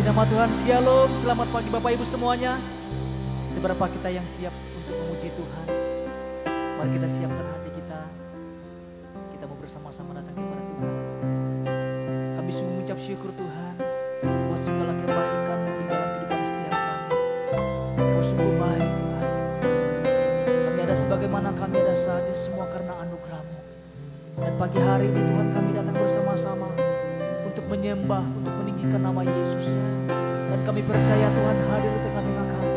Nama Tuhan, Shalom, selamat pagi Bapak Ibu semuanya. Seberapa kita yang siap untuk memuji Tuhan? Mari kita siapkan hati kita. Kita mau bersama-sama datang kepada Tuhan. Kami sungguh mengucap syukur Tuhan buat segala kebaikan-Mu di dalam kehidupan setiap kami. Kau sungguh baik Tuhan. Kami ada sebagaimana kami ada saat ini semua karena anugerah-Mu. Dan pagi hari ini Tuhan kami datang bersama-sama untuk menyembah, untuk meninggikan nama Yesus. Dan kami percaya Tuhan hadir di tengah-tengah kami.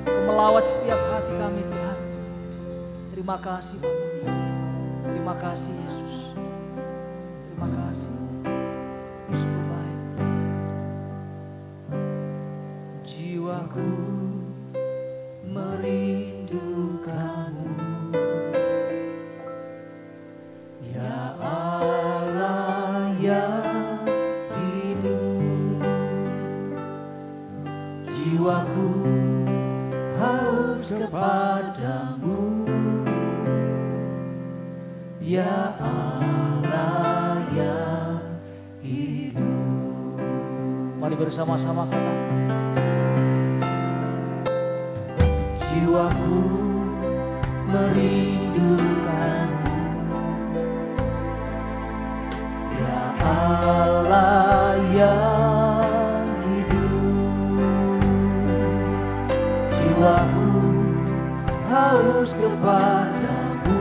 Kau melawat setiap hati kami Tuhan. Terima kasih Bapa. Terima kasih Yesus. Terima kasih. Sungguh baik. Jiwaku merindukan-Mu, ya Allah yang hidup. Jiwaku haus kepada-Mu, ya Allah yang hidup. Mari bersama-sama katakan. Jiwaku merindukan-Mu, ya Allah yang hidup. Jiwaku haus kepada-Mu,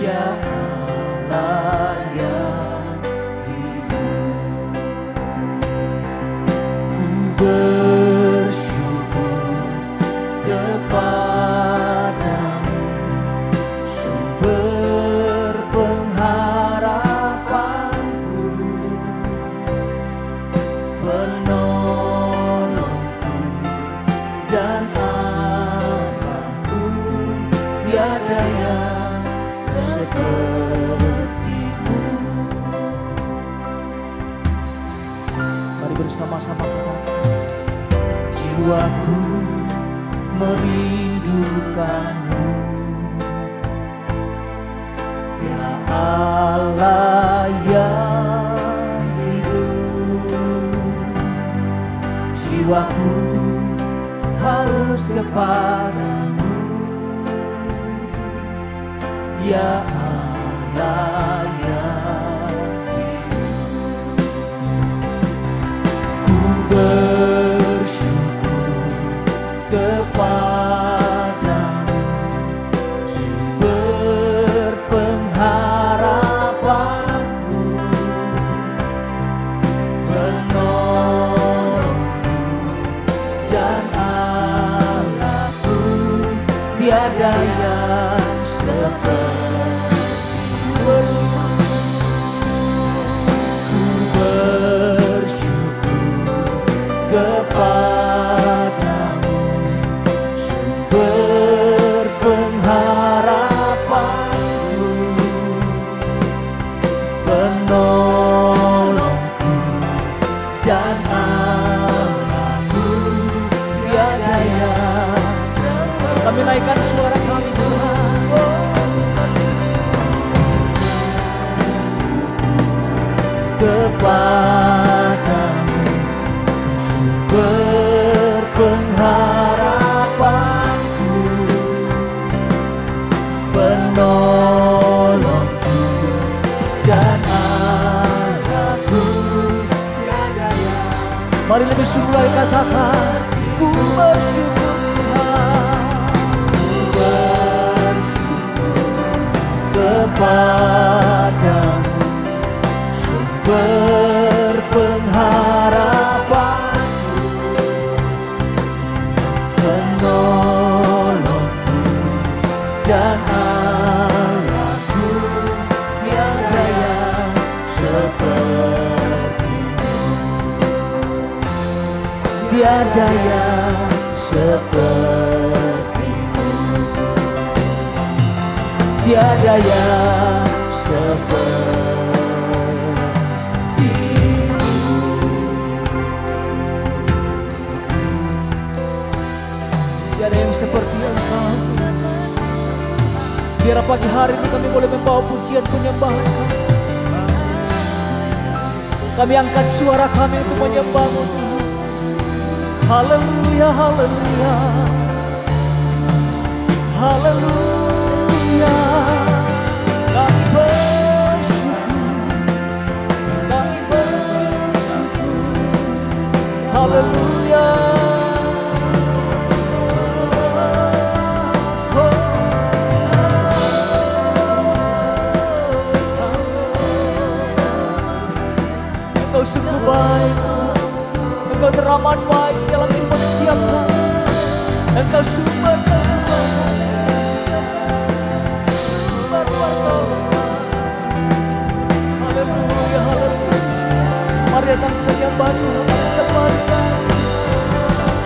ya Allah yang hidup. Ku bersyukur kepada-Mu, sumber pengharapanku, penolongku dan Allahku. Tiada yang seperti-Mu. Mari bersama-sama katakan. Jiwaku merindukan-Mu, ya Allah yang hidup. Jiwaku haus kepada-Mu, ya Allah yang hidup. Ku bersyukur kepada-Mu, sumber pengharapanku, penolongku dan Allahku. Tiada yang seperti-Mu. Ku bersyukur kepada-Mu, sumber pengharapanku, penolongku dan Allahku. Tiada yang seperti-Mu. Kami naikkan suara kami Tuhan. Kepada-Mu, sumber pengharapanku, penolongku dan Allahku. Tiada yang. Mari lebih sungguh lagi katakan. Ku bersyukur Tuhan, ku bersyukur kepada-Mu, sumber pengharapanku, penolongku dan Allahku. Tiada yang seperti-Mu. Tiada yang seperti-Mu. Tiada yang seperti-Mu. Tiada yang seperti Engkau. Biar pagi hari ini kami boleh membawa pujian penyembahan kami. Kami angkat suara kami untuk menyembah-Mu Tuhan. Haleluya, haleluya. Haleluya. Kami bersyukur. Kami bersyukur. Haleluya. Engkau sungguh baik, Engkau teramat baik dalam kehidupan setiap kami. Engkau sumber pertolongan, sumber pertolongan. Haleluya, haleluya. Mari datang kita menyembah Tuhan, mari sembah Tuhan.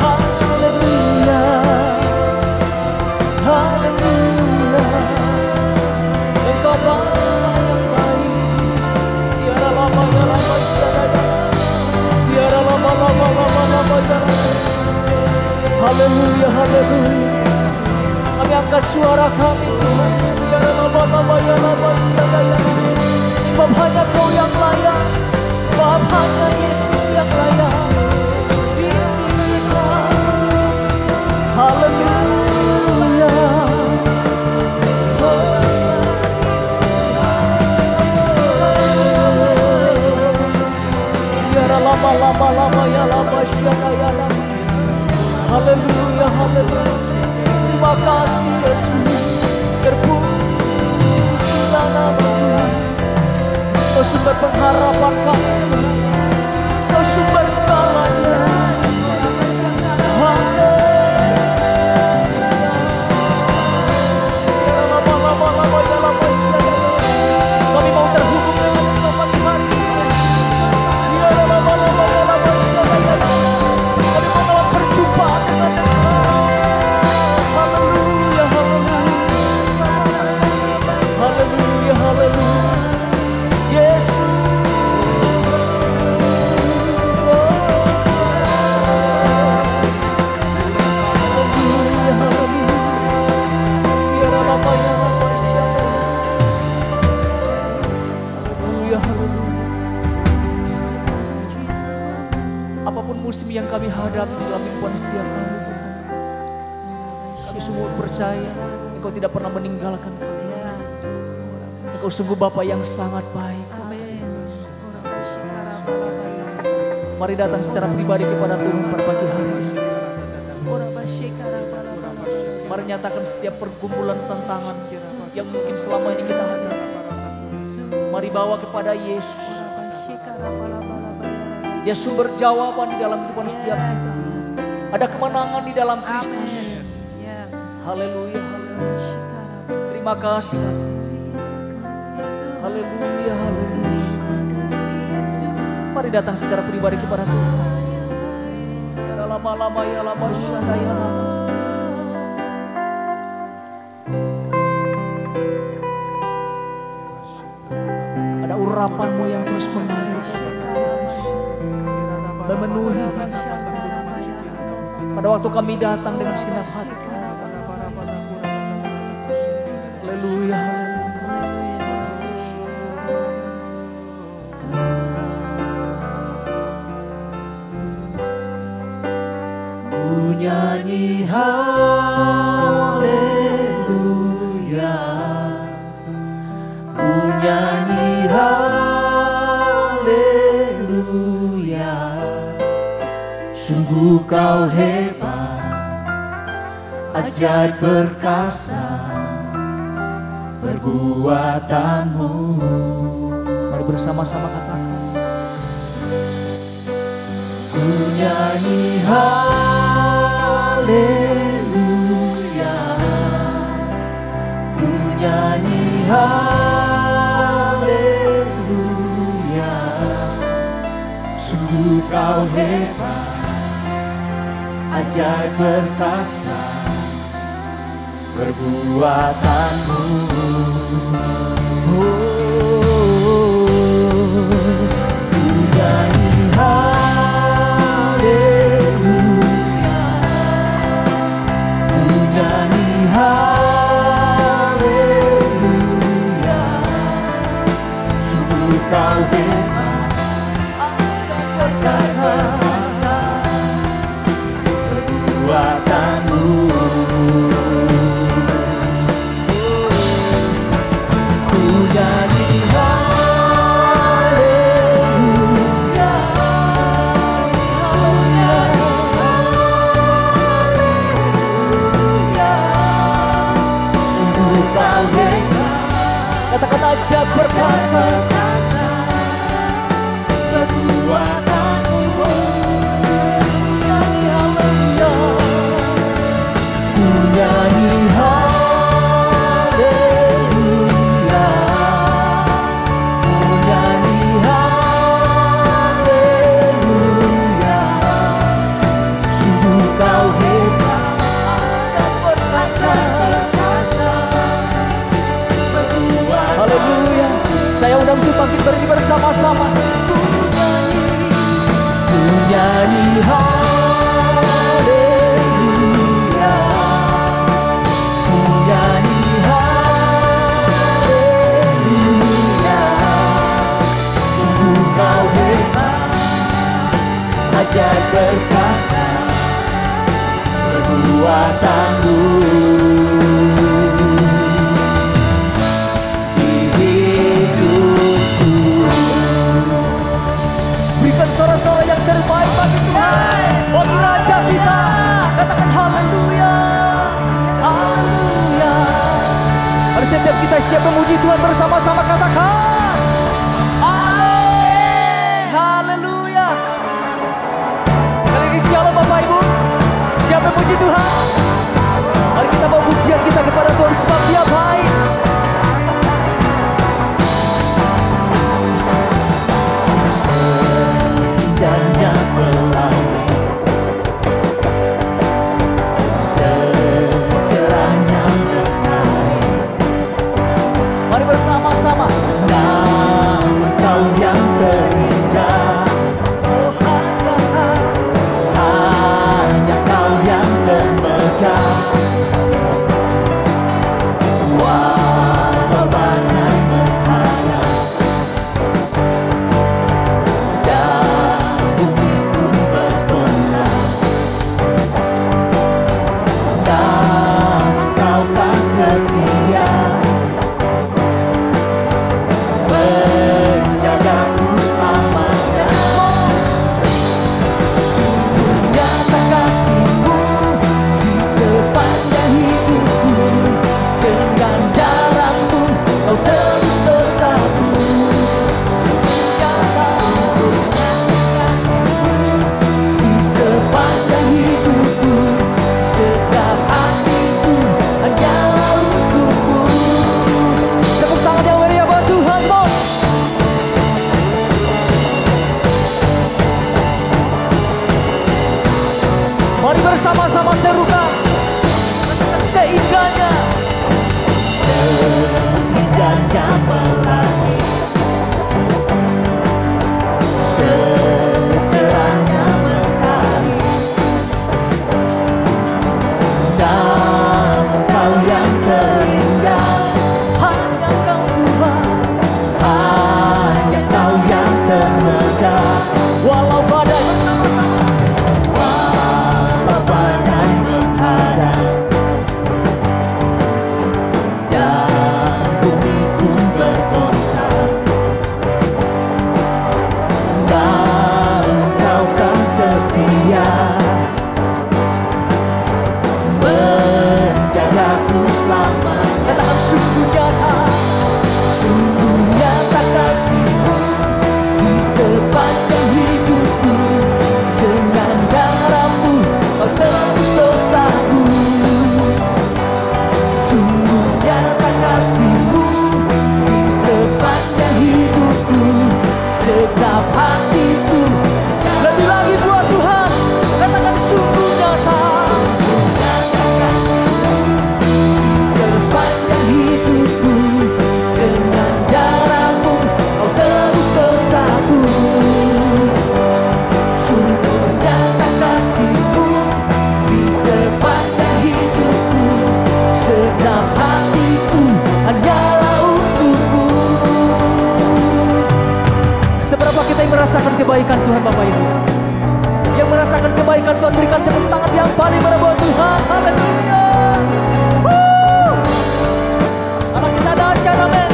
Haleluya, haleluya. Engkau Bapa yang baik, tiada lama yang lama tiada, tiada lama tiada. Haleluya, haleluya. Kami angkat suara kami Tuhan. Tiada lama yang lama tiada. Sebab hanya Kau yang layak, sebab hanya Yesus yang layak. Haleluya. Tiada lama ya lama syada ya lama. Haleluya, haleluya. Terima kasih Yesus. Terpujilah nama-Mu. Kau sumber pengharapan kami. Kau sumber segalanya. Haleluya. Lama ya lama syada. Kami mau terhubung dengan Engkau pagi hari ini. Tiada lama ya lama syada ya lama. Kami mau dalam perjumpaan dengan Engkau. Haleluya, haleluya. Haleluya, haleluya. Yesus. Haleluya, haleluya. Tiada lama ya lama syada. Haleluya, haleluya. Apapun musim yang kami hadapi dalam kehidupan setiap kami, kami sungguh percaya Engkau tidak pernah meninggalkan kami. Engkau sungguh Bapa yang sangat baik. Mari datang secara pribadi kepada Tuhan pada pagi hari ini. Mari nyatakan setiap pergumulan tantangan yang mungkin selama ini kita hadapi. Mari bawa kepada Yesus. Dia sumber jawaban di dalam kehidupan setiap kita. Ada kemenangan di dalam Kristus. Haleluya, haleluya. Terima kasih. Haleluya, haleluya. Mari datang secara pribadi kepada Tuhan. Ya lama-lama ya lama syada ya lama. Ada urapan-Mu yang terus mengalir, memenuhi. Pada waktu kami datang dengan segenap hati. Haleluya, haleluya. Ku nyanyi haleluya, ku nyanyi haleluya. Sungguh Kau hebat, ajaib perkasa perbuatan-Mu. Mari bersama-sama katakan. Ku nyanyi haleluya, ku nyanyi haleluya. Sungguh Kau hebat, ajaib perkasa perbuatan-Mu. Ku nyanyi haleluya, ku nyanyi haleluya. Sungguh Kau hebat, bangkit berdiri bersama-sama. Ku nyanyi haleluya, ku nyanyi haleluya. Sungguh kau hebat, ajaib perkasa perbuatanmu. Suara-suara yang terbaik bagi Tuhan, bagi Raja kita. Katakan haleluya, haleluya. Mari setiap kita siap memuji Tuhan bersama-sama, katakan amin, haleluya. Sekali lagi shalom Bapak Ibu, siap memuji Tuhan. Mari kita bawa pujian kita kepada Tuhan sebab Dia baik. Bersama-sama nama Kau yang terindah, oh hanya Kau yang termegah. Walau badai menghadap dan bumi pun bergoncang, nama Kau kan setia, menjagaku selamanya. Sungguh nyata kasih-Mu di sepanjang hidupku, dengan darah-Mu Kau tebus dosaku. Sungguh nyata kasih-Mu di sepanjang hidupku, setiap hatiku hanyalah untuk-Mu. Tepuk tangan yang meriah buat Tuhan. Mari bersama-sama serukan, katakan seindahnya, seindahnya pelangi, secerahnya mentari. Nama Kau yang terindah, hanya Kau Tuhan, hanya Kau yang termegah. Walau badai bersama-sama, walau badai menghadap dan bumi pun bergoncang, namun Kau kan setia, menjagaku selama. Katakan sungguh nyata kasih-Mu di sepanjang hidupku, dengan darah-Mu Kau tebus dosaku. Sungguh nyata kasih-Mu di sepanjang hidupku, setiap hatiku. Lebih lagi buat Tuhan, katakan sungguh nyata. Sepanjang hidupku, dengan darah-Mu Kau tebus dosaku. Sungguh nyata kasih-Mu di sepanjang hidupku, setiap hatiku hanyalah untuk-Mu. Seberapa kita yang merasakan kebaikan Tuhan Bapak Ibu? Yang merasakan kebaikan Tuhan, berikan tepuk tangan yang paling meriah buat Tuhan. Haleluya. Kalau kita dahsyat, amin.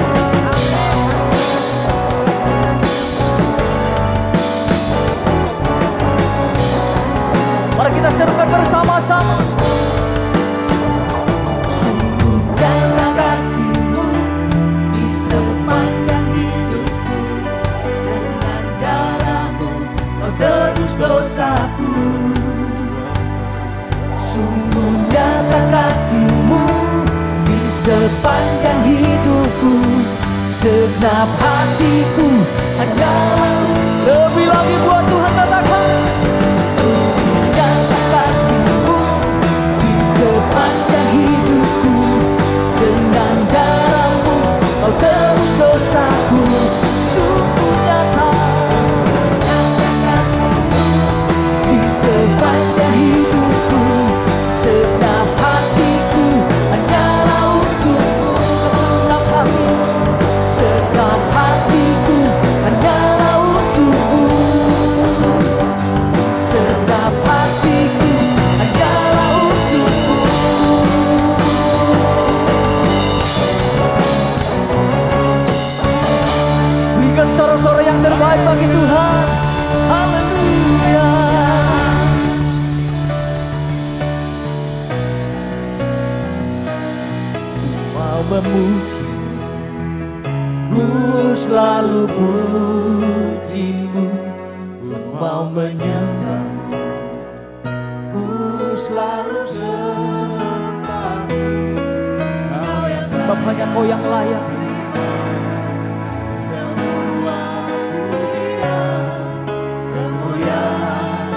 Mari kita serukan bersama-sama. Sungguh nyata kasih-Mu di sepanjang hidupku, dengan darah-Mu Kau tebus dosaku. Sungguh nyata kasih-Mu di sepanjang hidupku, segenap hatiku hanyalah. Lebih lagi buat Tuhan, katakan sungguh nyata kasih-Mu di sepanjang hidupku, dengan darah-Mu Kau tebus dosaku. selalu pujimu, ku mau menyembahmu, ku selalu sembahmu. Sebab hanya Kau yang layak. Semua pujian, kemuliaan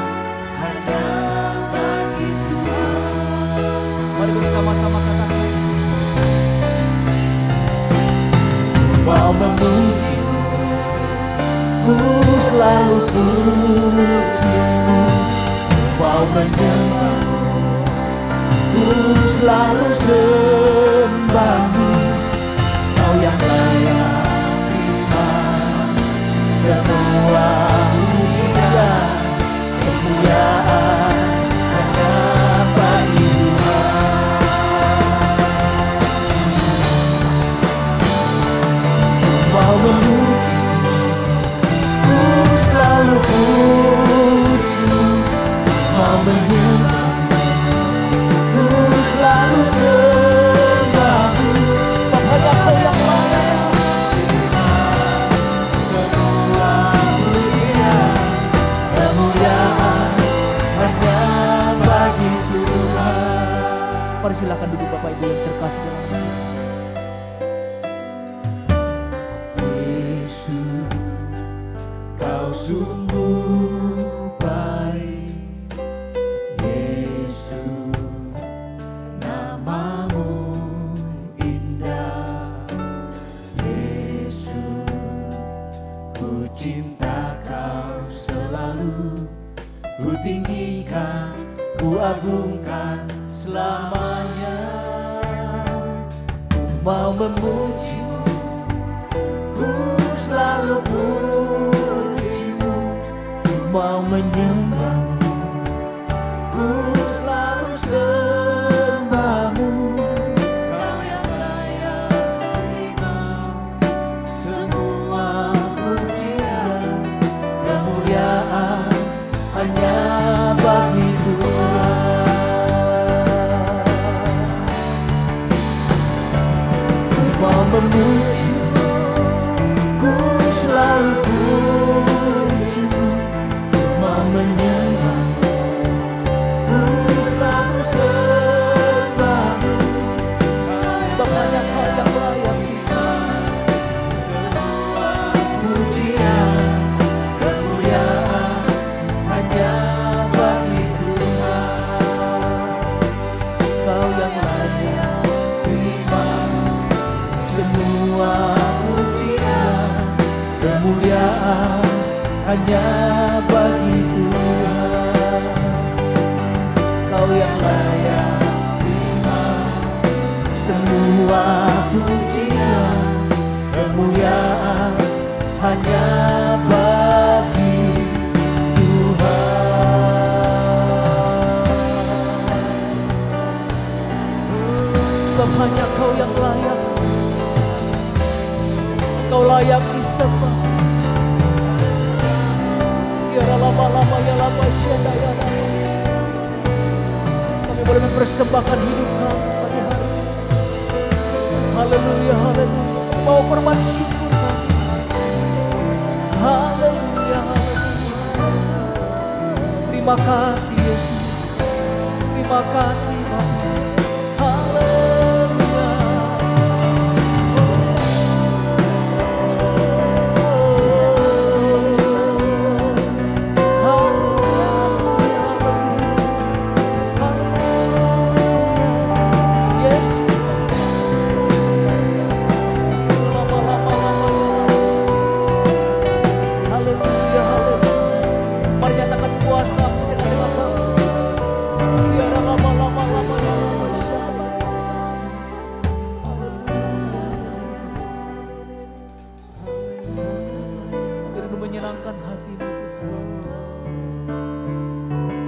hanya bagi Tuhan. Mari bersama-sama katakan. Mau memujimu, ku selalu pujimu, mau menyembahmu, ku selalu sembahmu. Kau yang layak terima semua pujian, kemuliaan hanya bagi mau memuji, ku selalu puji, mau menyembah, ku selalu sembahmu. Sebab hanya Kau yang layak. Semua pujian, kemuliaan hanya bagi Tuhan. Mari silakan duduk Bapak Ibu yang terkasih dalam Tuhan. Kau sungguh baik, Yesus, namamu indah, Yesus, ku cinta Kau selalu, ku tinggikan, ku agungkan selamanya. Ku mau memujimu, ku selalu pujimu, ku mau menyembahmu, ku selalu sembahmu. Kau yang layak terima semua pujian, kemuliaan hanya bagi Tuhan. Ku mau memujimu, ku selalu pujimu, ku mau menyembahmu, ku selalu sembahmu. Sebab hanya Kau yang layak. Semua pujian, kemuliaan hanya bagi Tuhan. Kau yang layak. Terima semua pujian, kemuliaan hanya bagi Tuhan. Kau yang layak terima semua pujian, kemuliaan hanya bagi Tuhan. Sebab hanya Kau yang layak. Kau layak disembah. Ya lama-lama ya lama syada ya lama. Kami boleh mempersembahkan hidup Kami pagi hari ini. Haleluya, haleluya. Mau korban syukur kami. Haleluya, haleluya. Terima kasih Yesus. Terima kasih Bapa. Haleluya. Menyenangkan hatimu Tuhan.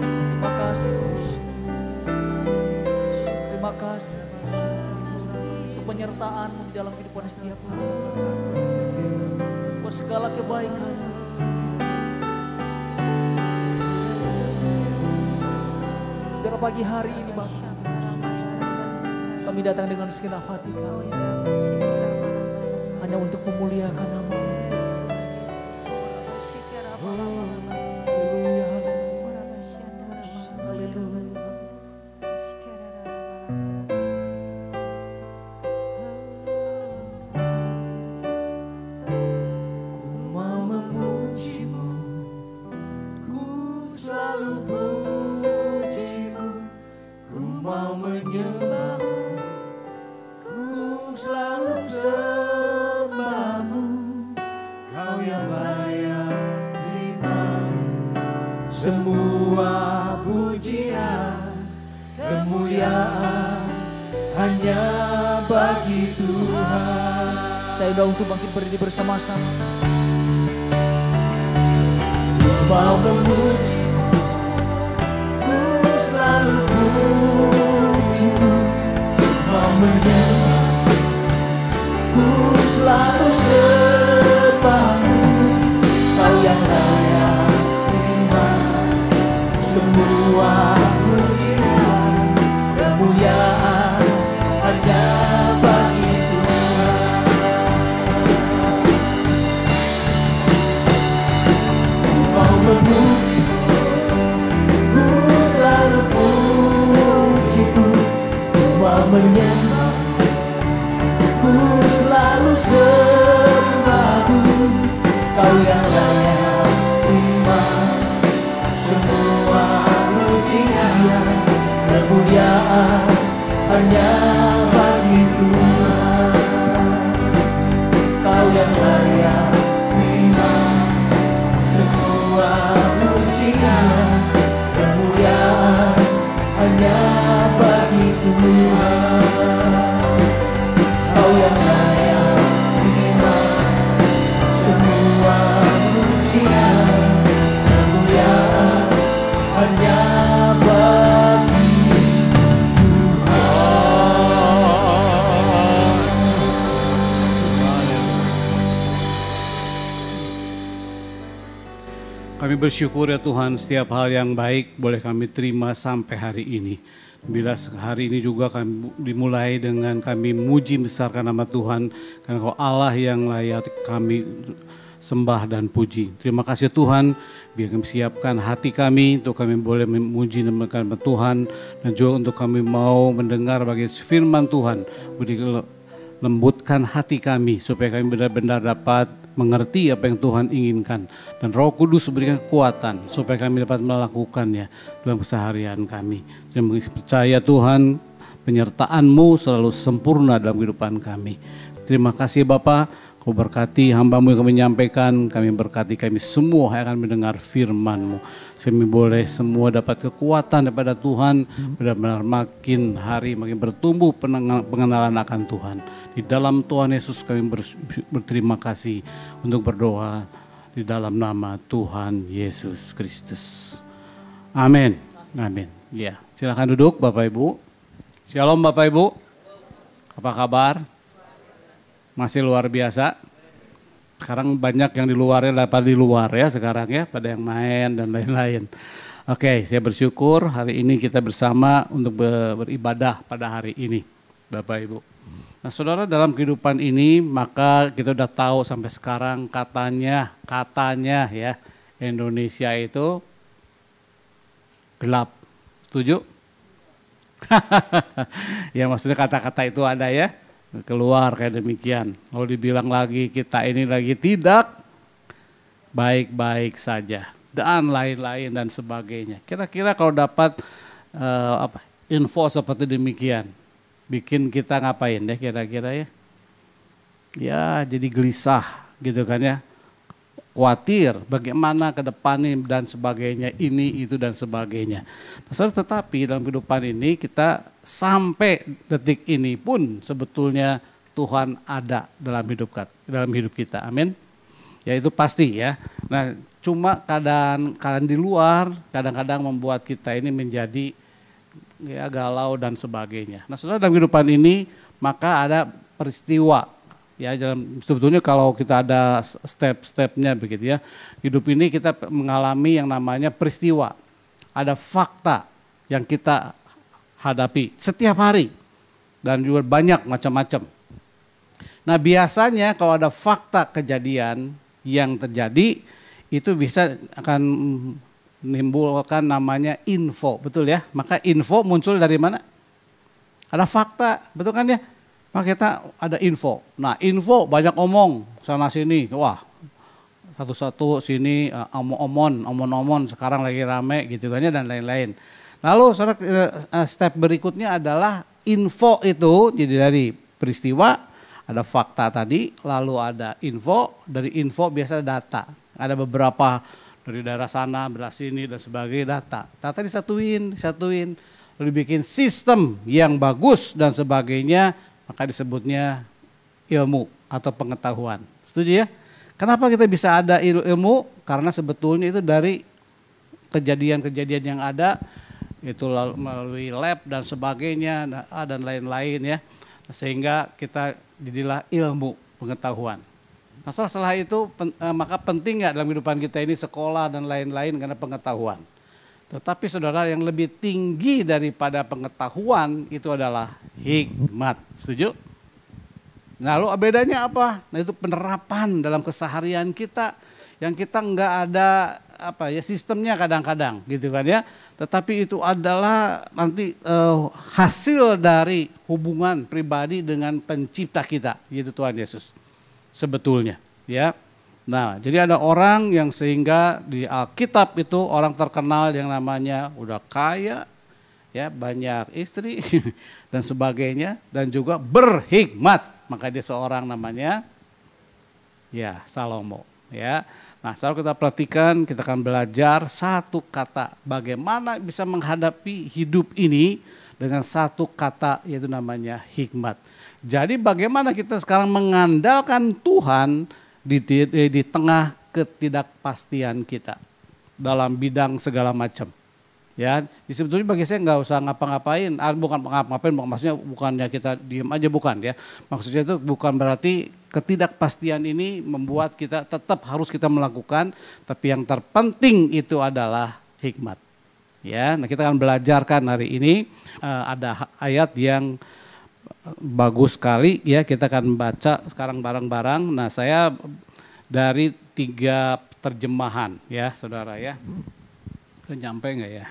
Terima kasih Yesus. Terima kasih untuk penyertaan-Mu di dalam kehidupan setiap hari. Buat segala kebaikan. Biar pagi hari ini Bapa, kami datang dengan segenap hati Kami hanya untuk memuliakan nama-Mu. semua pujian, kemuliaan hanya bagi Tuhan. Saya udah untuk bangkit berdiri bersama-sama. Ku mau memuji, ku selalu puji, mau menyembah, ku selalu sembahmu. Kau yang layak terima semua pujian, kemuliaan hanya bagi Tuhan. Ku mau memuji, ku selalu puji-Mu, ku mau menyembah, ku selalu sembah-Mu. Kau yang layak terima semua pujian, kemuliaan hanya bagi Tuhan. Kau yang layak terima semua pujian, kemuliaan hanya bagi Tuhan. Kau yang layak terima semua pujian, kemuliaan hanya bagi Kami bersyukur ya Tuhan, setiap hal yang baik boleh kami terima sampai hari ini. Bila hari ini juga kami dimulai dengan kami muji besarkan nama Tuhan, karena Kau Allah yang layak kami sembah dan puji. Terima kasih Tuhan, biar kami siapkan hati kami untuk kami boleh memuji nama Tuhan, dan juga untuk kami mau mendengar bagi firman Tuhan. Beri lembutkan hati kami supaya kami benar-benar dapat mengerti apa yang Tuhan inginkan, dan Roh Kudus berikan kekuatan supaya kami dapat melakukannya dalam keseharian kami. Dan percaya Tuhan, penyertaan-Mu selalu sempurna dalam kehidupan kami. Terima kasih Bapa, Kau berkati hamba-Mu yang kami menyampaikan, kami berkati kami semua yang akan mendengar firman-Mu. Kami boleh semua dapat kekuatan daripada Tuhan, benar-benar makin hari makin bertumbuh pengenalan akan Tuhan. Di dalam Tuhan Yesus kami berterima kasih untuk berdoa di dalam nama Tuhan Yesus Kristus. Amin. Amin. Ya, silakan duduk Bapak Ibu. Shalom Bapak Ibu. Apa kabar? Masih luar biasa. Sekarang banyak yang di luar ya sekarang ya, pada yang main dan lain-lain. Oke, saya bersyukur hari ini kita bersama untuk beribadah pada hari ini, Bapak Ibu. Nah, saudara, dalam kehidupan ini maka kita udah tahu sampai sekarang katanya ya, Indonesia itu gelap. Setuju? Ya maksudnya kata-kata itu ada ya, keluar kayak demikian. Kalau dibilang lagi kita ini lagi tidak baik-baik saja dan lain-lain dan sebagainya. Kira-kira kalau dapat info seperti demikian, bikin kita ngapain deh kira-kira ya? Ya jadi gelisah gitu kan ya, khawatir bagaimana ke depannya dan sebagainya, ini itu dan sebagainya. Nah, tetapi dalam kehidupan ini kita sampai detik ini pun sebetulnya Tuhan ada dalam hidup kita, amin. Ya itu pasti ya. Nah cuma keadaan di luar kadang-kadang membuat kita ini menjadi ya galau dan sebagainya. Nah saudara, dalam kehidupan ini maka ada peristiwa. Ya, sebetulnya kalau kita ada step-stepnya begitu ya. Hidup ini kita mengalami yang namanya peristiwa. Ada fakta yang kita hadapi setiap hari. Dan juga banyak macam-macam. Nah biasanya kalau ada fakta kejadian yang terjadi, itu bisa akan menimbulkan namanya info, betul ya. Maka info muncul dari mana? Ada fakta, betul kan ya? Maka kita ada info. Nah info banyak omong sana sini, wah satu-satu sini omon sekarang lagi rame gitu kan ya, dan lain-lain. Lalu step berikutnya adalah info itu jadi dari peristiwa, ada fakta tadi, lalu ada info, dari info biasa ada data. Ada beberapa dari daerah sana, beras sini dan sebagainya, data disatuin, lalu bikin sistem yang bagus dan sebagainya, maka disebutnya ilmu atau pengetahuan. Setuju ya? Kenapa kita bisa ada ilmu? Karena sebetulnya itu dari kejadian-kejadian yang ada, itu melalui lab dan sebagainya dan lain-lain ya, sehingga kita jadilah ilmu pengetahuan. Nah setelah itu maka penting nggak dalam kehidupan kita ini sekolah dan lain-lain karena pengetahuan. Tetapi saudara, yang lebih tinggi daripada pengetahuan itu adalah hikmat. Setuju? Lalu bedanya apa? Nah itu penerapan dalam keseharian kita yang kita nggak ada sistemnya kadang-kadang gitu kan ya. Tetapi itu adalah nanti hasil dari hubungan pribadi dengan pencipta kita, yaitu Tuhan Yesus. Sebetulnya ya. Nah jadi ada orang yang sehingga di Alkitab itu orang terkenal yang namanya udah kaya, ya banyak istri dan sebagainya, dan juga berhikmat. Maka dia seorang namanya ya Salomo ya. Nah sekarang kita perhatikan, kita akan belajar satu kata bagaimana bisa menghadapi hidup ini dengan satu kata, yaitu namanya hikmat. Jadi bagaimana kita sekarang mengandalkan Tuhan di tengah ketidakpastian kita dalam bidang segala macam. Ya, sebetulnya bagi saya nggak usah ngapa-ngapain, bukan ngapa-ngapain, maksudnya bukannya kita diem aja, bukan ya. Maksudnya itu bukan berarti ketidakpastian ini membuat kita tetap harus kita melakukan, tapi yang terpenting itu adalah hikmat. Ya, nah kita akan belajarkan hari ini ada ayat yang bagus sekali ya, kita akan baca sekarang bareng-bareng. Nah saya dari 3 terjemahan ya saudara ya. Udah nyampe nggak ya?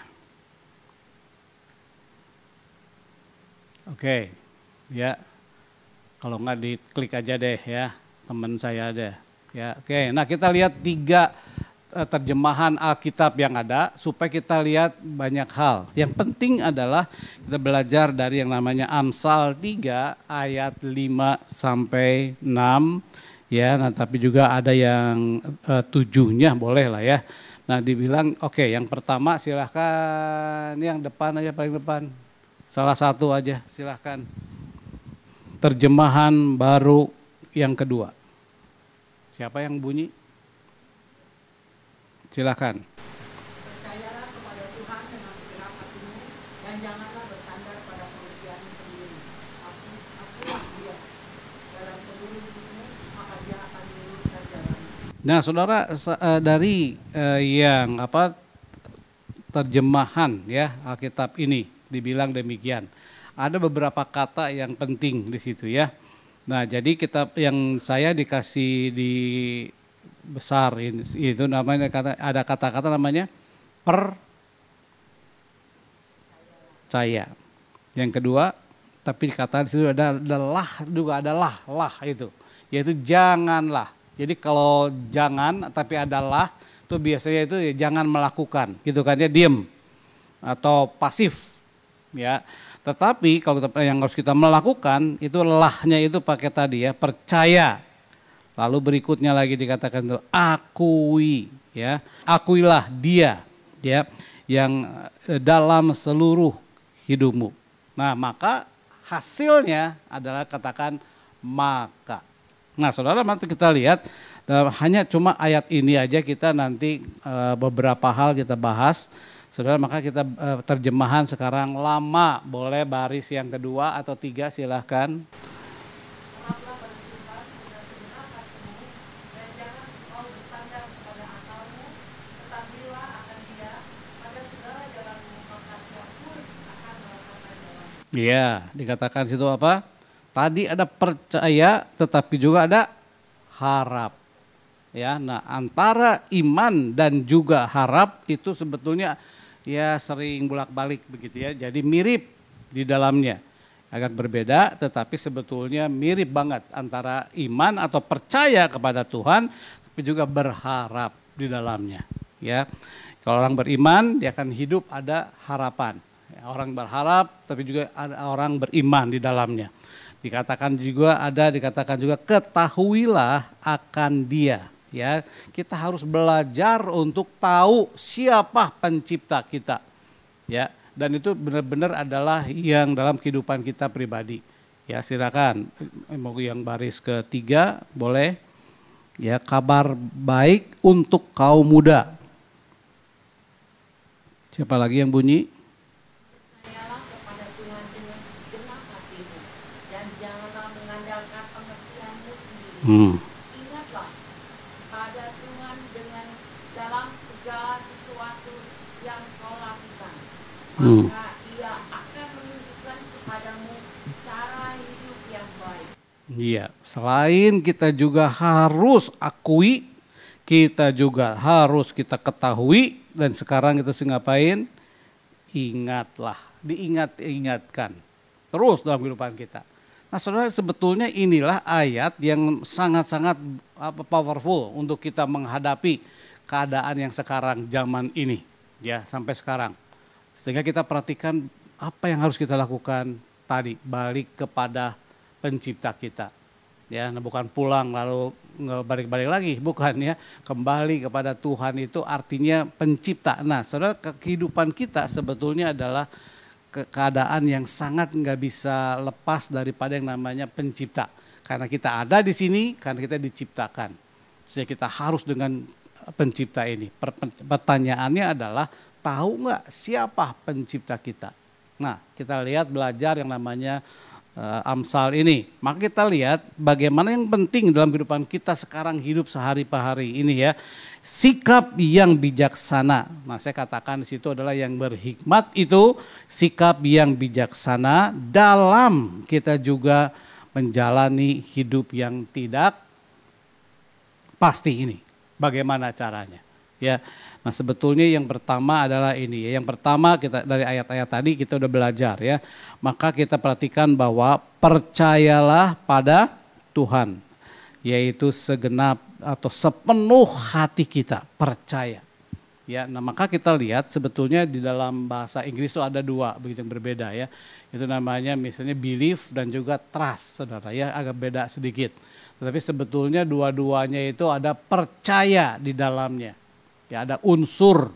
Oke, ya kalau nggak diklik aja deh ya, teman saya deh. Ya, oke. Nah kita lihat 3 terjemahan Alkitab yang ada supaya kita lihat banyak hal. Yang penting adalah kita belajar dari yang namanya Amsal 3 ayat 5 sampai 6 ya. Nah tapi juga ada yang 7-nya boleh lah ya. Nah dibilang oke, yang pertama silahkan yang depan aja, paling depan. Salah satu aja silahkan. Terjemahan baru yang kedua. Siapa yang bunyi? Silahkan. Percayalah kepada Tuhan dengan segenap hatimu dan janganlah bersandar pada pengertianmu sendiri. Akulah Dia. Dalam seluruh hidupmu maka Dia akan meluruskan jalanmu. Nah, saudara dari yang terjemahan ya Alkitab ini dibilang demikian. Ada beberapa kata yang penting di situ ya. Nah, jadi yang saya dikasih di besar itu namanya ada kata-kata namanya percaya. Yang kedua, tapi kata di situ ada lah itu, yaitu janganlah. Jadi kalau jangan tapi adalah itu biasanya itu ya jangan melakukan, gitu kan ya, diem atau pasif ya. Tetapi kalau yang harus kita melakukan itu lahnya itu pakai tadi ya, percaya. Lalu berikutnya lagi dikatakan itu akui ya, akuilah Dia ya yang dalam seluruh hidupmu. Nah maka hasilnya adalah katakan maka. Nah saudara, nanti kita lihat hanya cuma ayat ini aja kita nanti beberapa hal kita bahas. Saudara, maka kita terjemahan sekarang lama, boleh baris yang kedua atau 3 silahkan. Tetaplah pada Tuhan dengan segenap hatimu dan jangan kau bersandar kepada akalmu, tetapilah akan Dia pada segala jalanmu maka Dia pun akan meratakan jalanmu. Iya, dikatakan situ apa? Tadi ada percaya tetapi juga ada harap. Ya, nah antara iman dan juga harap itu sebetulnya ya sering bolak-balik begitu ya. Jadi mirip di dalamnya. Agak berbeda tetapi sebetulnya mirip banget antara iman atau percaya kepada Tuhan tapi juga berharap di dalamnya. Ya. Kalau orang beriman dia akan hidup ada harapan. Ya, orang berharap tapi juga ada orang beriman di dalamnya. Dikatakan juga ketahuilah akan Dia. ya. Kita harus belajar untuk tahu siapa pencipta kita. Ya, dan itu benar-benar adalah yang dalam kehidupan kita pribadi. Ya, silakan mau yang baris ketiga boleh. Ya, kabar baik untuk kaum muda. Siapa lagi yang bunyi? Percayalah kepada Tuhan dengan segenap hatimu dan janganlah mengandalkan pengertianmu sendiri. Ingatlah pada Tuhan dengan dalam segala sesuatu yang kau lakukan. Maka Ia akan menunjukkan kepadamu cara hidup yang baik. Iya, selain kita juga harus akui, kita juga harus kita ketahui, dan sekarang kita ngapain? Ingatlah, diingatkan terus dalam kehidupan kita. Nah, saudara, sebetulnya inilah ayat yang sangat-sangat powerful untuk kita menghadapi keadaan yang sekarang zaman ini, ya, sampai sekarang. Sehingga kita perhatikan apa yang harus kita lakukan tadi, balik kepada pencipta kita. Ya, nah bukan pulang lalu balik-balik lagi, bukan ya. Kembali kepada Tuhan itu artinya pencipta. Nah, saudara, kehidupan kita sebetulnya adalah keadaan yang sangat nggak bisa lepas daripada yang namanya pencipta. Karena kita ada di sini, karena kita diciptakan. Sehingga kita harus dengan pencipta ini. Pertanyaannya adalah, tahu nggak siapa pencipta kita? Nah, kita lihat belajar yang namanya Amsal ini. Maka kita lihat bagaimana yang penting dalam kehidupan kita sekarang hidup sehari-hari ini ya. Sikap yang bijaksana. Nah, saya katakan di situ adalah yang berhikmat itu sikap yang bijaksana dalam kita juga menjalani hidup yang tidak pasti ini. Bagaimana caranya? Ya. Nah, sebetulnya yang pertama adalah ini ya. Yang pertama kita dari ayat-ayat tadi kita udah belajar ya. Maka kita perhatikan bahwa percayalah pada Tuhan, yaitu segenap atau sepenuh hati kita percaya. Ya, nah maka kita lihat sebetulnya di dalam bahasa Inggris itu ada dua begitu yang berbeda ya. Itu namanya misalnya belief dan juga trust, saudara ya, agak beda sedikit. Tetapi sebetulnya dua-duanya itu ada percaya di dalamnya. Ya, ada unsur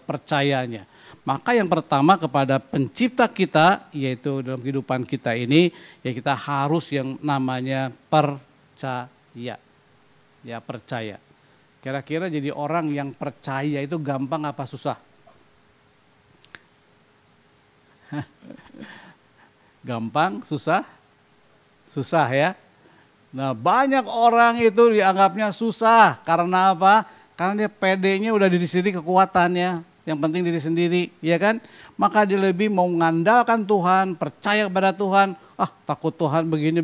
percayanya. Maka yang pertama kepada pencipta kita, yaitu dalam kehidupan kita ini, ya kita harus yang namanya percaya. Ya, percaya. Kira-kira jadi orang yang percaya itu gampang apa susah? Gampang, susah? Susah ya. Nah, banyak orang itu dianggapnya susah. Karena apa? Karena dia PD-nya udah diri sendiri kekuatannya, yang penting diri sendiri, ya kan? Maka dia lebih mau mengandalkan Tuhan, percaya kepada Tuhan. Ah, takut Tuhan begini,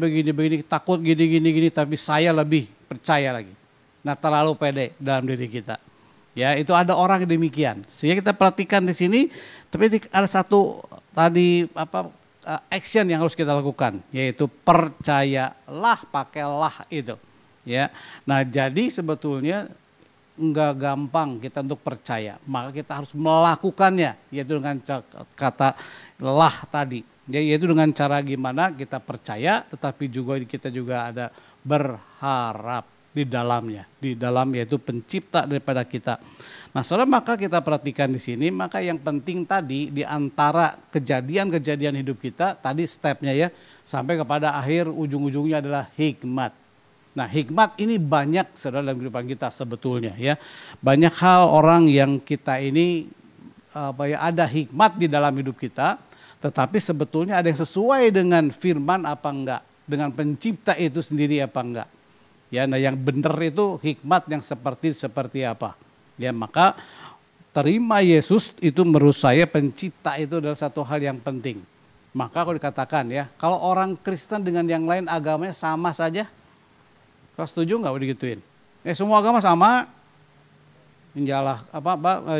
takut gini, tapi saya lebih percaya lagi. Nah, terlalu pede dalam diri kita. Ya, itu ada orang yang demikian. Sehingga kita perhatikan di sini, tapi ada satu tadi action yang harus kita lakukan, yaitu percayalah, pakailah itu. Ya, nah jadi sebetulnya enggak gampang kita untuk percaya, maka kita harus melakukannya, yaitu dengan kata lah tadi, yaitu dengan cara gimana kita percaya, tetapi juga kita juga ada berharap di dalamnya, di dalam yaitu pencipta daripada kita. Nah, saudara, maka kita perhatikan di sini, maka yang penting tadi di antara kejadian-kejadian hidup kita, tadi stepnya ya, sampai kepada akhir ujung-ujungnya adalah hikmat. Nah, hikmat ini banyak saudara dalam kehidupan kita sebetulnya ya. Banyak hal orang yang kita ini ada hikmat di dalam hidup kita, tetapi sebetulnya ada yang sesuai dengan firman apa enggak, dengan pencipta itu sendiri apa enggak. Ya, nah yang benar itu hikmat yang seperti apa. Ya, maka terima Yesus itu menurut saya pencipta itu adalah satu hal yang penting. Maka kalau dikatakan ya, kalau orang Kristen dengan yang lain agamanya sama saja, kau setuju nggak digituin? Semua agama sama,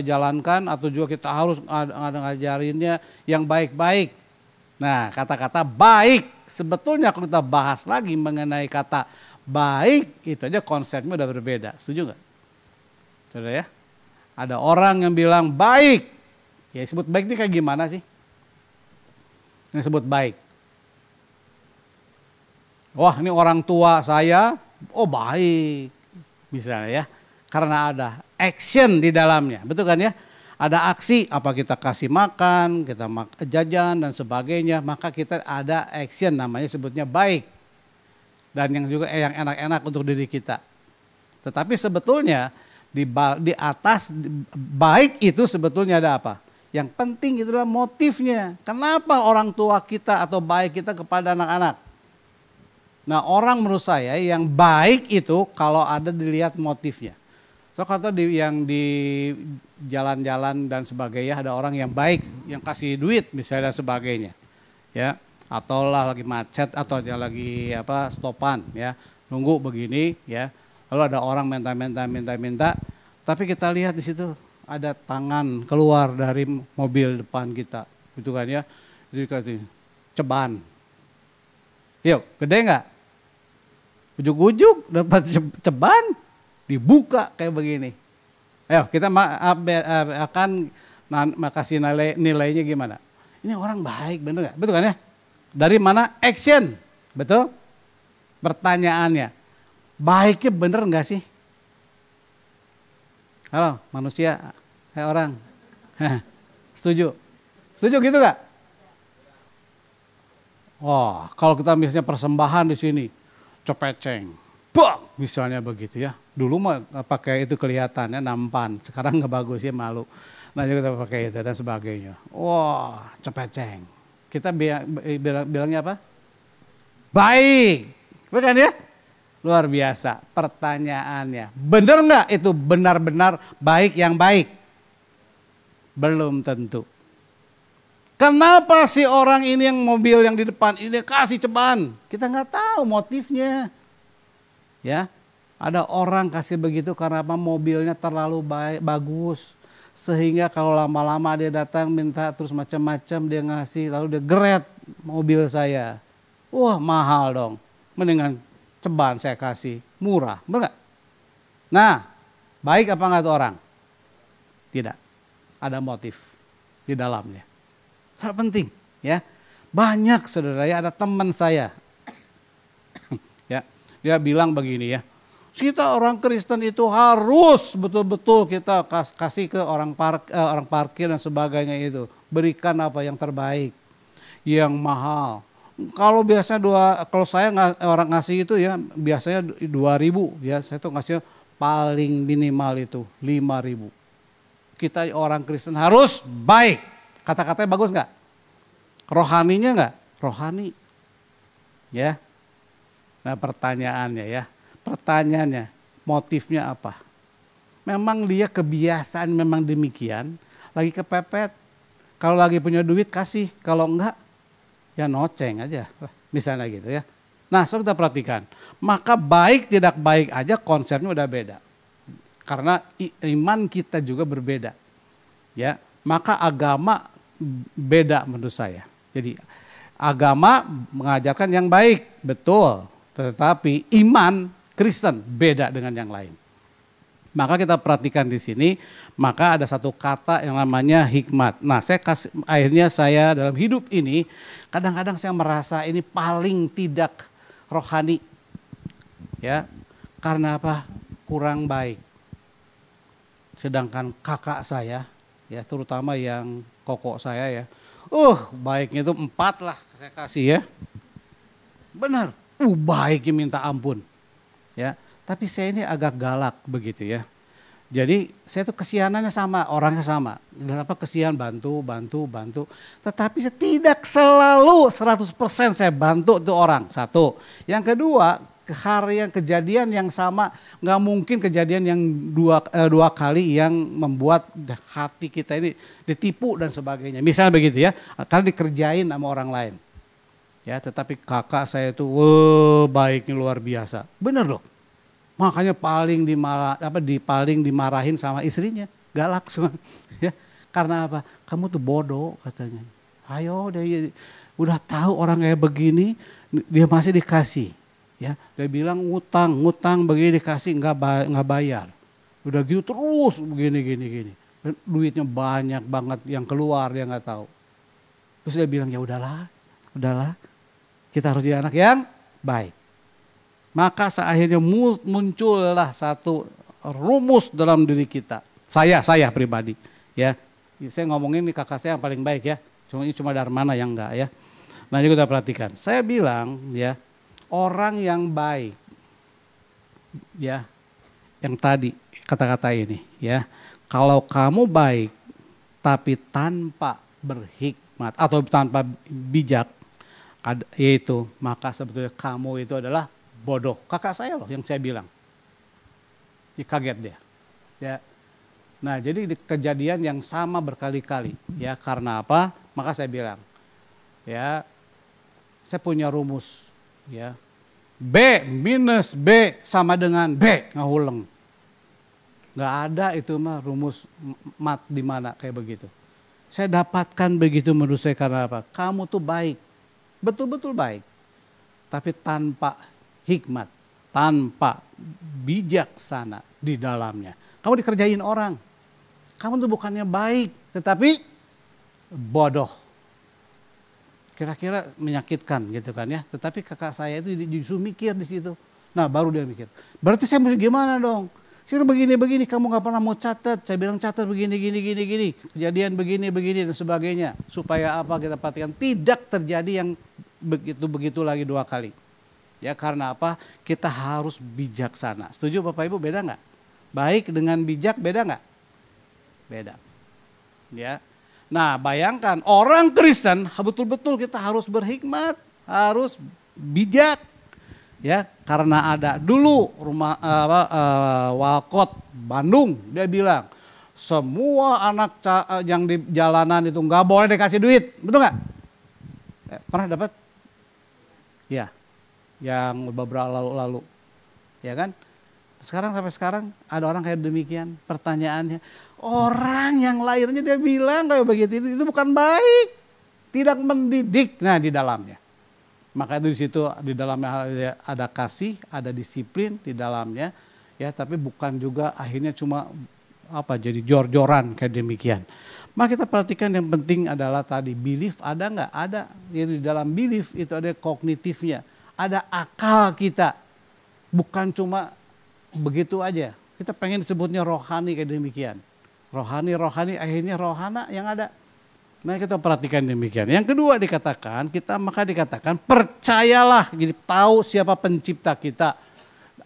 jalankan atau juga kita harus ngajarinnya yang baik-baik. Nah, kata-kata baik sebetulnya kalau kita bahas lagi mengenai kata baik itu aja konsepnya udah berbeda. Setuju nggak? Saudara ya, ada orang yang bilang baik, ya sebut baik ini kayak gimana sih? Ini sebut baik. Wah, ini orang tua saya. Oh baik, misalnya ya. Karena ada action di dalamnya, betul kan ya? Ada aksi, apa kita kasih makan, kita jajan dan sebagainya, maka kita ada action, namanya sebutnya baik. Dan yang juga yang enak-enak untuk diri kita. Tetapi sebetulnya di atas baik itu sebetulnya ada apa? Yang penting itulah motifnya. Kenapa orang tua kita atau baik kita kepada anak-anak? Nah, orang menurut saya yang baik itu kalau ada dilihat motifnya. So kalau yang di jalan-jalan dan sebagainya ada orang yang baik, yang kasih duit misalnya dan sebagainya, ya, atau lah lagi macet atau lagi stopan, ya, nunggu begini, ya, lalu ada orang minta, tapi kita lihat di situ ada tangan keluar dari mobil depan kita, gitu kan ya, itu kasih ceban, yuk, gede nggak? Ujuk-ujuk dapat ceban. Dibuka kayak begini. Ayo kita akan kasih nilainya gimana. Ini orang baik, bener gak? Betul kan ya? Dari mana? Action. Betul? Pertanyaannya, baiknya bener gak sih? Halo manusia, orang. Setuju? Setuju gitu gak? Oh, kalau kita misalnya persembahan di sini, cepeceng. Bang, misalnya begitu ya. Dulu mah pakai itu kelihatannya nampan, sekarang nggak bagus ya, malu. Nah kita pakai itu dan sebagainya. Wah, cepeceng. Kita bilangnya apa? Baik, bukan ya? Luar biasa. Pertanyaannya, benar nggak itu benar-benar baik yang baik? Belum tentu. Kenapa si orang ini yang mobil yang di depan ini kasih ceban? Kita nggak tahu motifnya. Ya, ada orang kasih begitu karena apa? Mobilnya terlalu bagus, sehingga kalau lama-lama dia datang minta terus macam-macam dia ngasih, lalu dia geret mobil saya. Wah, mahal dong. Mendingan ceban saya kasih, murah, benar? Nah, baik apa enggak tuh orang? Tidak, ada motif di dalamnya. Sangat penting, ya. Banyak saudara, ya, ada teman saya. Dia bilang begini ya, kita orang Kristen itu harus betul-betul kita kasih ke orang parkir dan sebagainya itu. Berikan apa yang terbaik, yang mahal. Kalau biasanya kalau saya orang ngasih itu ya biasanya 2.000 ya, saya tuh ngasih paling minimal itu 5.000. Kita orang Kristen harus baik. Kata-katanya bagus nggak? Rohaninya nggak? Rohani. Ya. Nah pertanyaannya motifnya apa? Memang dia kebiasaan memang demikian, lagi kepepet. Kalau lagi punya duit kasih, kalau enggak ya noceng aja, misalnya gitu ya. Nah kita perhatikan, maka baik tidak baik aja konsepnya udah beda. Karena iman kita juga berbeda. Ya, maka agama beda menurut saya. Jadi agama mengajarkan yang baik, betul. Tetapi iman Kristen beda dengan yang lain. Maka kita perhatikan di sini, maka ada satu kata yang namanya hikmat. Nah, akhirnya saya dalam hidup ini kadang-kadang saya merasa ini paling tidak rohani. Ya. Karena apa? Kurang baik. Sedangkan kakak saya, ya terutama yang kokok saya ya, baiknya itu 4 lah saya kasih ya. Benar. Baiknya minta ampun, ya. Tapi saya ini agak galak begitu ya. Jadi saya tuh kesianannya sama, orangnya sama. Kesian bantu. Tetapi saya tidak selalu 100% saya bantu tuh orang. Satu. Yang kedua, kejadian yang sama, nggak mungkin kejadian yang dua kali yang membuat hati kita ini ditipu dan sebagainya. Misalnya begitu ya, karena dikerjain sama orang lain. Ya, tetapi kakak saya itu baiknya luar biasa. Bener loh. Makanya paling dimarahin sama istrinya, galak semua. Ya, karena apa? Kamu tuh bodoh katanya. Ayo dia udah tahu orang kayak begini, dia masih dikasih. Ya, dia bilang ngutang begini dikasih nggak bayar. Udah gitu terus begini. Duitnya banyak banget yang keluar dia nggak tahu. Terus dia bilang ya udahlah. Kita harus jadi anak yang baik. maka akhirnya muncullah satu rumus dalam diri kita. Saya pribadi, ya. Saya ngomongin nih kakak saya yang paling baik ya. Cuma Darmana yang enggak ya. Nah, jadi kita perhatikan. Saya bilang ya, orang yang baik, ya, yang tadi kata-kata ini, ya. Kalau kamu baik, tapi tanpa berhikmat atau tanpa bijak, yaitu maka sebetulnya kamu itu adalah bodoh. Kakak saya loh yang saya bilang. Ya, kaget dia. Ya. Nah, jadi kejadian yang sama berkali-kali. Ya, karena apa? Maka saya bilang, ya, saya punya rumus. Ya, B minus B sama dengan B, ngahuleng. Nggak ada itu mah rumus mat di mana kayak begitu. Saya dapatkan begitu menurut saya karena apa? Kamu tuh baik, betul-betul baik. Tapi tanpa hikmat, tanpa bijaksana di dalamnya. Kamu dikerjain orang. Kamu tuh bukannya baik, tetapi bodoh. Kira-kira menyakitkan gitu kan ya. Tetapi kakak saya itu justru mikir di situ. Nah, baru dia mikir. Berarti saya mesti gimana dong? Saya begini, kamu nggak pernah mau catat. Saya bilang catat begini. Kejadian begini dan sebagainya. Supaya apa kita perhatikan tidak terjadi yang begitu lagi 2 kali. Ya, karena apa? Kita harus bijaksana. Setuju Bapak Ibu, beda nggak? Baik dengan bijak beda nggak? Beda. Ya. Nah, bayangkan orang Kristen betul-betul kita harus berhikmat, harus bijak. Ya, karena ada dulu Walkot Bandung, dia bilang semua anak yang di jalanan itu nggak boleh dikasih duit, betul nggak? Pernah dapat? Ya, yang beberapa lalu, ya kan? Sampai sekarang ada orang kayak demikian. Pertanyaannya, orang yang lahirnya dia bilang kayak begitu itu bukan baik, tidak mendidik. Nah, di dalamnya. Maka itu di situ di dalamnya ada kasih, ada disiplin di dalamnya, ya. Tapi bukan juga akhirnya cuma jadi jor-joran kayak demikian. Maka kita perhatikan yang penting adalah tadi belief ada nggak? Ada. Yaitu di dalam belief itu ada kognitifnya, ada akal kita, bukan cuma begitu aja. Kita pengen disebutnya rohani kayak demikian. Rohani akhirnya rohana yang ada. Nah, kita perhatikan demikian. Yang kedua dikatakan, maka dikatakan percayalah. Jadi tahu siapa pencipta kita.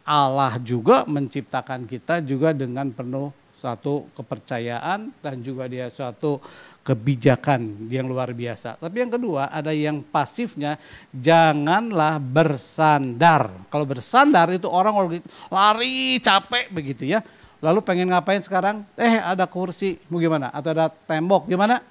Allah juga menciptakan kita juga dengan penuh satu kepercayaan dan juga dia suatu kebijakan yang luar biasa. Tapi yang kedua ada yang pasifnya, janganlah bersandar. Kalau bersandar itu orang lari capek begitu ya. Lalu pengen ngapain sekarang? Ada kursi, mau gimana? Atau ada tembok, gimana?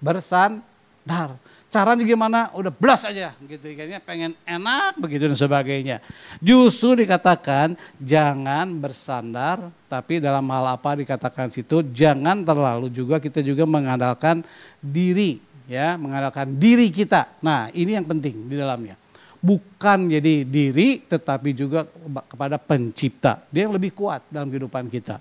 Bersandar. Caranya gimana? Udah blas aja gitu, kayaknya pengen enak begitu dan sebagainya. Justru dikatakan jangan bersandar, tapi dalam hal apa dikatakan situ jangan terlalu juga kita juga mengandalkan diri, ya, mengandalkan diri kita. Nah, ini yang penting di dalamnya. Bukan jadi diri tetapi juga kepada pencipta. Dia yang lebih kuat dalam kehidupan kita.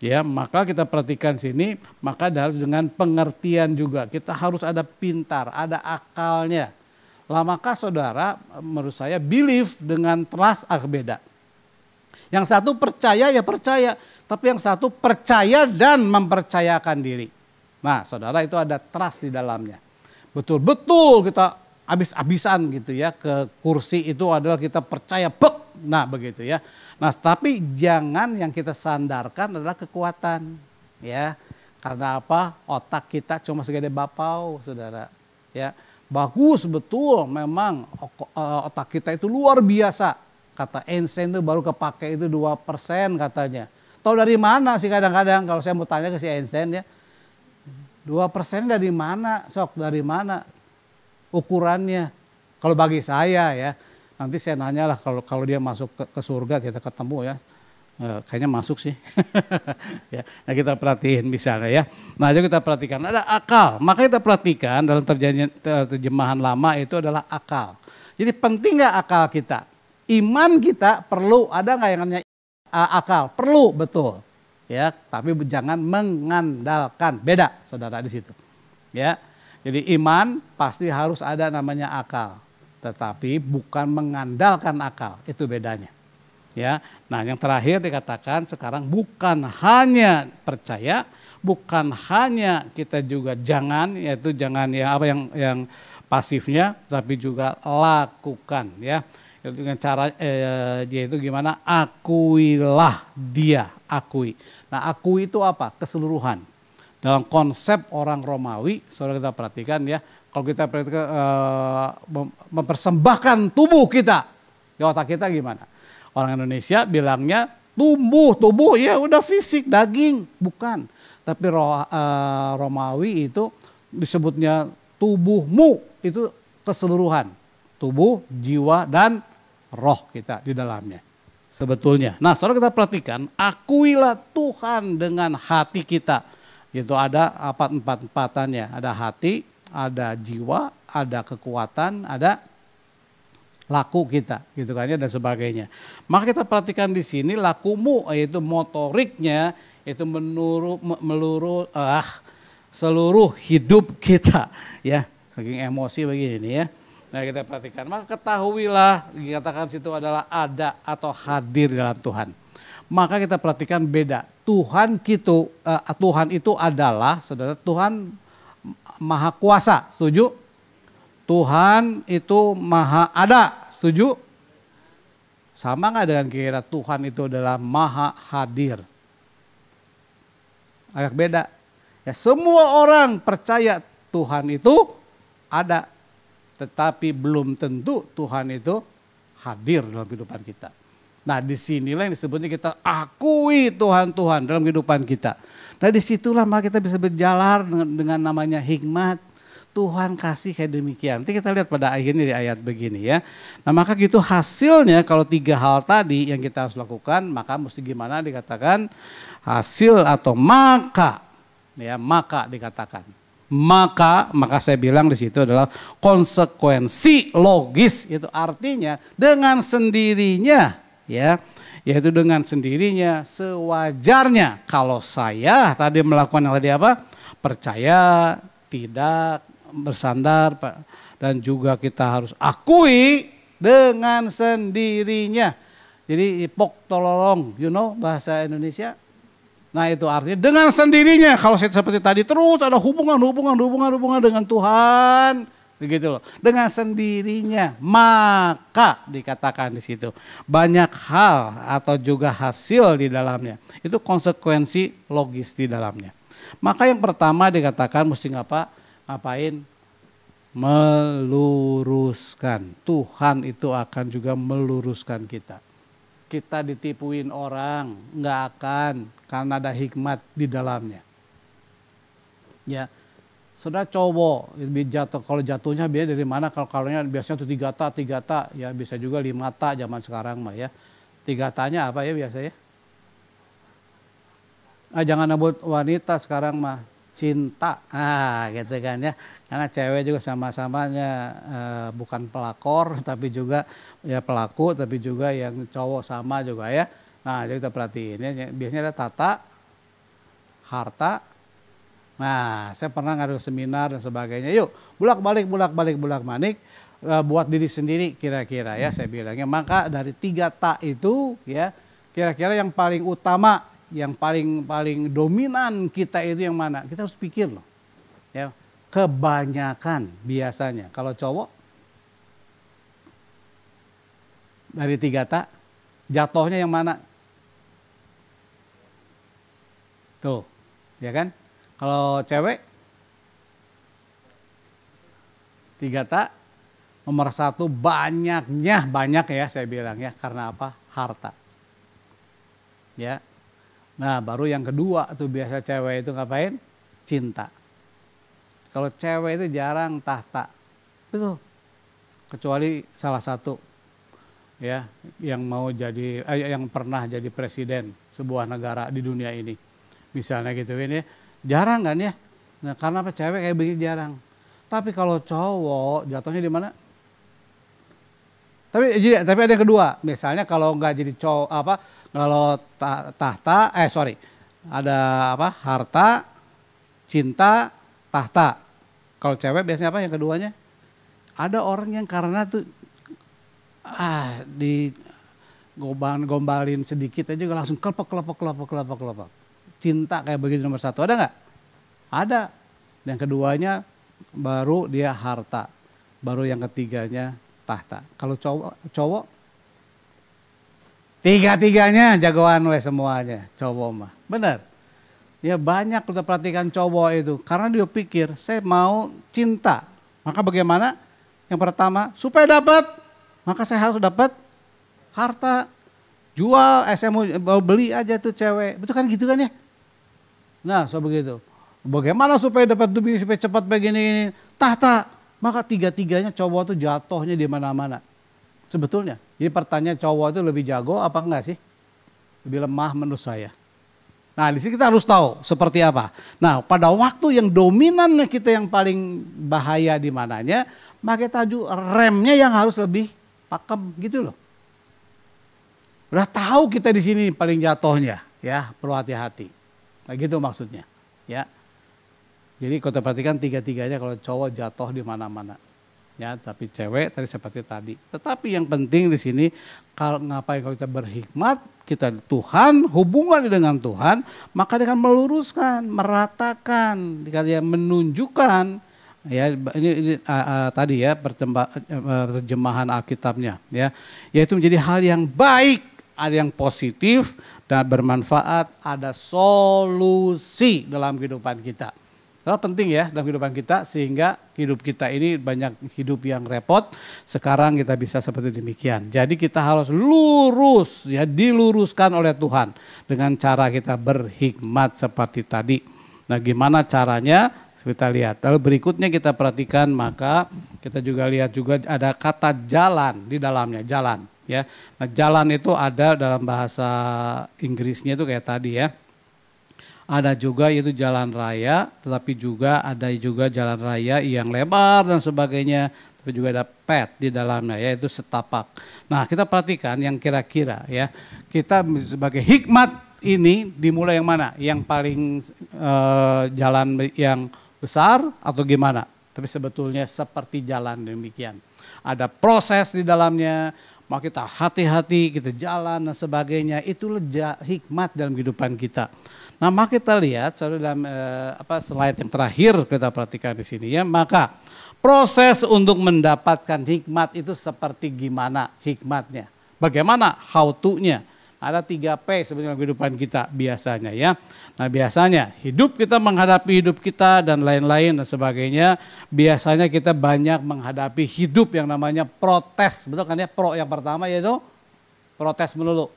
Ya, maka kita perhatikan sini, maka dengan pengertian juga kita harus ada pintar, ada akalnya. Lah maka saudara, menurut saya belief dengan trust beda. Yang satu percaya ya percaya, tapi yang satu percaya dan mempercayakan diri. Nah, saudara itu ada trust di dalamnya. Betul-betul kita habis-habisan gitu ya ke kursi itu adalah kita percaya nah begitu ya. Nah, tapi jangan yang kita sandarkan adalah kekuatan, ya. Karena apa? Otak kita cuma segede bapau, saudara. Ya, bagus betul, memang otak kita itu luar biasa. Kata Einstein itu baru kepake itu 2% katanya. Tahu dari mana sih kadang-kadang kalau saya mau tanya ke si Einstein ya, 2% dari mana? Sok dari mana ukurannya? Kalau bagi saya ya. Nanti saya nanya lah kalau dia masuk ke surga kita ketemu ya. Kayaknya masuk sih. Ya, nah kita perhatiin misalnya ya. Nah jadi kita perhatikan ada akal. Maka kita perhatikan dalam terjemahan lama itu adalah akal. Jadi penting nggak akal kita? Iman kita perlu, ada nggak yang namanya akal? Perlu, betul. Ya, tapi jangan mengandalkan. Beda saudara di situ. Ya. Jadi iman pasti harus ada namanya akal. Tetapi bukan mengandalkan akal, itu bedanya. Ya, nah yang terakhir dikatakan sekarang bukan hanya percaya, bukan hanya kita juga jangan, yaitu jangan ya apa yang pasifnya, tapi juga lakukan ya. Dengan cara yaitu gimana? Akuilah dia, akui. Nah, akui itu apa? Keseluruhan. Dalam konsep orang Romawi, saudara kita perhatikan ya, kalau kita perhatikan mempersembahkan tubuh kita, di otak kita gimana? Orang Indonesia bilangnya tubuh ya udah fisik, daging, bukan. Tapi Romawi itu disebutnya tubuhmu, itu keseluruhan. Tubuh, jiwa, dan roh kita di dalamnya. Sebetulnya. Nah, saudara kita perhatikan, akuilah Tuhan dengan hati kita. Itu ada empat-empatannya. Ada hati, ada jiwa, ada kekuatan, ada laku kita, gitu kan ya, dan sebagainya. Maka kita perhatikan di sini lakumu, yaitu motoriknya, itu seluruh hidup kita, ya, saking emosi begini nih ya. Nah kita perhatikan, maka ketahuilah, dikatakan situ adalah ada atau hadir dalam Tuhan. Maka kita perhatikan beda. Tuhan itu adalah, saudara, Tuhan Maha Kuasa, setuju? Tuhan itu maha ada, setuju? Sama nggak dengan kira Tuhan itu adalah maha hadir? Agak beda. Ya, semua orang percaya Tuhan itu ada, tetapi belum tentu Tuhan itu hadir dalam kehidupan kita. Nah, disinilah yang disebutnya kita akui Tuhan dalam kehidupan kita. Nah, disitulah maka kita bisa berjalan dengan namanya hikmat. Tuhan kasih kayak demikian. Nanti kita lihat pada akhirnya di ayat begini ya. Nah maka gitu hasilnya kalau 3 hal tadi yang kita harus lakukan, maka mesti gimana dikatakan hasil atau maka ya, maka dikatakan. Maka saya bilang di situ adalah konsekuensi logis, itu artinya dengan sendirinya ya, yaitu dengan sendirinya sewajarnya kalau saya tadi melakukan yang tadi apa? Percaya, tidak bersandar, dan juga kita harus akui dengan sendirinya. Jadi pok tololong, you know bahasa Indonesia. Nah itu artinya dengan sendirinya. Kalau seperti tadi terus ada hubungan dengan Tuhan, begitu loh. Dengan sendirinya, maka dikatakan di situ banyak hal atau juga hasil di dalamnya. Itu konsekuensi logis di dalamnya. Maka yang pertama dikatakan mesti ngapain? Meluruskan. Tuhan itu akan juga meluruskan kita. Kita ditipuin orang, nggak akan, karena ada hikmat di dalamnya. Ya, saudara coba kalau jatuhnya biasa dari mana? Kalau biasanya tuh 3 ta, ya bisa juga 5 ta zaman sekarang mah ya. 3 tanya apa ya biasanya? Jangan nyebut wanita sekarang mah, cinta, gitu kan ya. Karena cewek juga sama-samanya bukan pelakor, tapi juga ya pelaku, tapi juga yang cowok sama juga ya. Nah jadi kita perhatiin ya, biasanya ada tata, harta. Nah saya pernah ngadu seminar dan sebagainya. Yuk bulak-balik buat diri sendiri kira-kira ya saya bilangnya. Maka dari 3 ta itu ya, kira-kira yang paling utama, yang paling dominan kita itu yang mana? Kita harus pikir loh. Ya, kebanyakan biasanya kalau cowok dari 3 ta jatuhnya yang mana? Tuh, ya kan? Kalau cewek 3 ta nomor 1 banyak ya saya bilang ya, karena apa? Harta. Ya. Nah baru yang kedua tuh biasa cewek itu ngapain? Cinta. Kalau cewek itu jarang tahta. Itu kecuali salah satu ya yang mau jadi yang pernah jadi presiden sebuah negara di dunia ini. Misalnya gitu kan ya. Jarang kan ya. Nah karena apa? Cewek kayak begini jarang. Tapi kalau cowok jatuhnya di mana? Tapi ada yang kedua. Misalnya kalau nggak jadi cowok kalau ada harta, cinta, tahta. Kalau cewek biasanya apa yang keduanya? Ada orang yang karena tuh gombalin sedikit aja juga langsung kelepek. Cinta kayak begitu nomor satu, ada nggak? Ada. Yang keduanya baru dia harta, baru yang ketiganya tahta. Kalau cowok tiga-tiganya jagoan semuanya cowok mah, benar. Ya banyak kita perhatikan cowok itu karena dia pikir saya mau cinta, maka bagaimana? Yang pertama supaya dapat, maka saya harus dapat harta, jual, saya mau beli aja tuh cewek, betul kan gitu kan ya? Nah so begitu. Bagaimana supaya dapat duit supaya cepat begini tahta, maka tiga-tiganya cowok tuh jatuhnya di mana-mana. Sebetulnya, jadi pertanyaan cowok itu lebih jago apa enggak sih? Lebih lemah menurut saya. Nah di sini kita harus tahu seperti apa. Nah pada waktu yang dominan kita yang paling bahaya di mananya, maka tajuk remnya yang harus lebih pakem gitu loh. Udah tahu kita di sini paling jatuhnya, ya perlu hati-hati. Nah gitu maksudnya, ya. Jadi kalau kita perhatikan tiga-tiganya kalau cowok jatuh di mana-mana. Ya, tapi cewek tadi seperti tadi. Tetapi yang penting di sini kalau ngapain kalau kita berhikmat, kita Tuhan, hubungan dengan Tuhan, maka dia akan meluruskan, meratakan, dikatakan menunjukkan ya ini tadi ya terjemahan Alkitabnya ya, yaitu menjadi hal yang baik, ada yang positif dan bermanfaat, ada solusi dalam kehidupan kita. Itu penting ya dalam kehidupan kita sehingga hidup kita ini banyak hidup yang repot. Sekarang kita bisa seperti demikian. Jadi kita harus lurus ya, diluruskan oleh Tuhan dengan cara kita berhikmat seperti tadi. Nah gimana caranya? Kita lihat. Lalu berikutnya kita perhatikan maka kita juga lihat juga ada kata jalan di dalamnya, jalan ya. Nah jalan itu ada dalam bahasa Inggrisnya itu kayak tadi ya. Ada juga yaitu jalan raya, tetapi juga ada juga jalan raya yang lebar dan sebagainya. Tapi juga ada path di dalamnya, yaitu setapak. Nah kita perhatikan yang kira-kira ya, kita sebagai hikmat ini dimulai yang mana? Yang paling jalan yang besar atau gimana? Tapi sebetulnya seperti jalan demikian. Ada proses di dalamnya, maka kita hati-hati, kita jalan dan sebagainya. Itulah hikmat dalam kehidupan kita. Nah, maka kita lihat dalam slide yang terakhir kita perhatikan di sini ya, maka proses untuk mendapatkan hikmat itu seperti gimana hikmatnya? Bagaimana how to-nya? Ada 3P sebenarnya kehidupan kita biasanya ya. Nah, biasanya hidup kita menghadapi hidup kita dan lain-lain dan sebagainya, biasanya kita banyak menghadapi hidup yang namanya protes. Betul kan ya? Pro yang pertama yaitu protes melulu.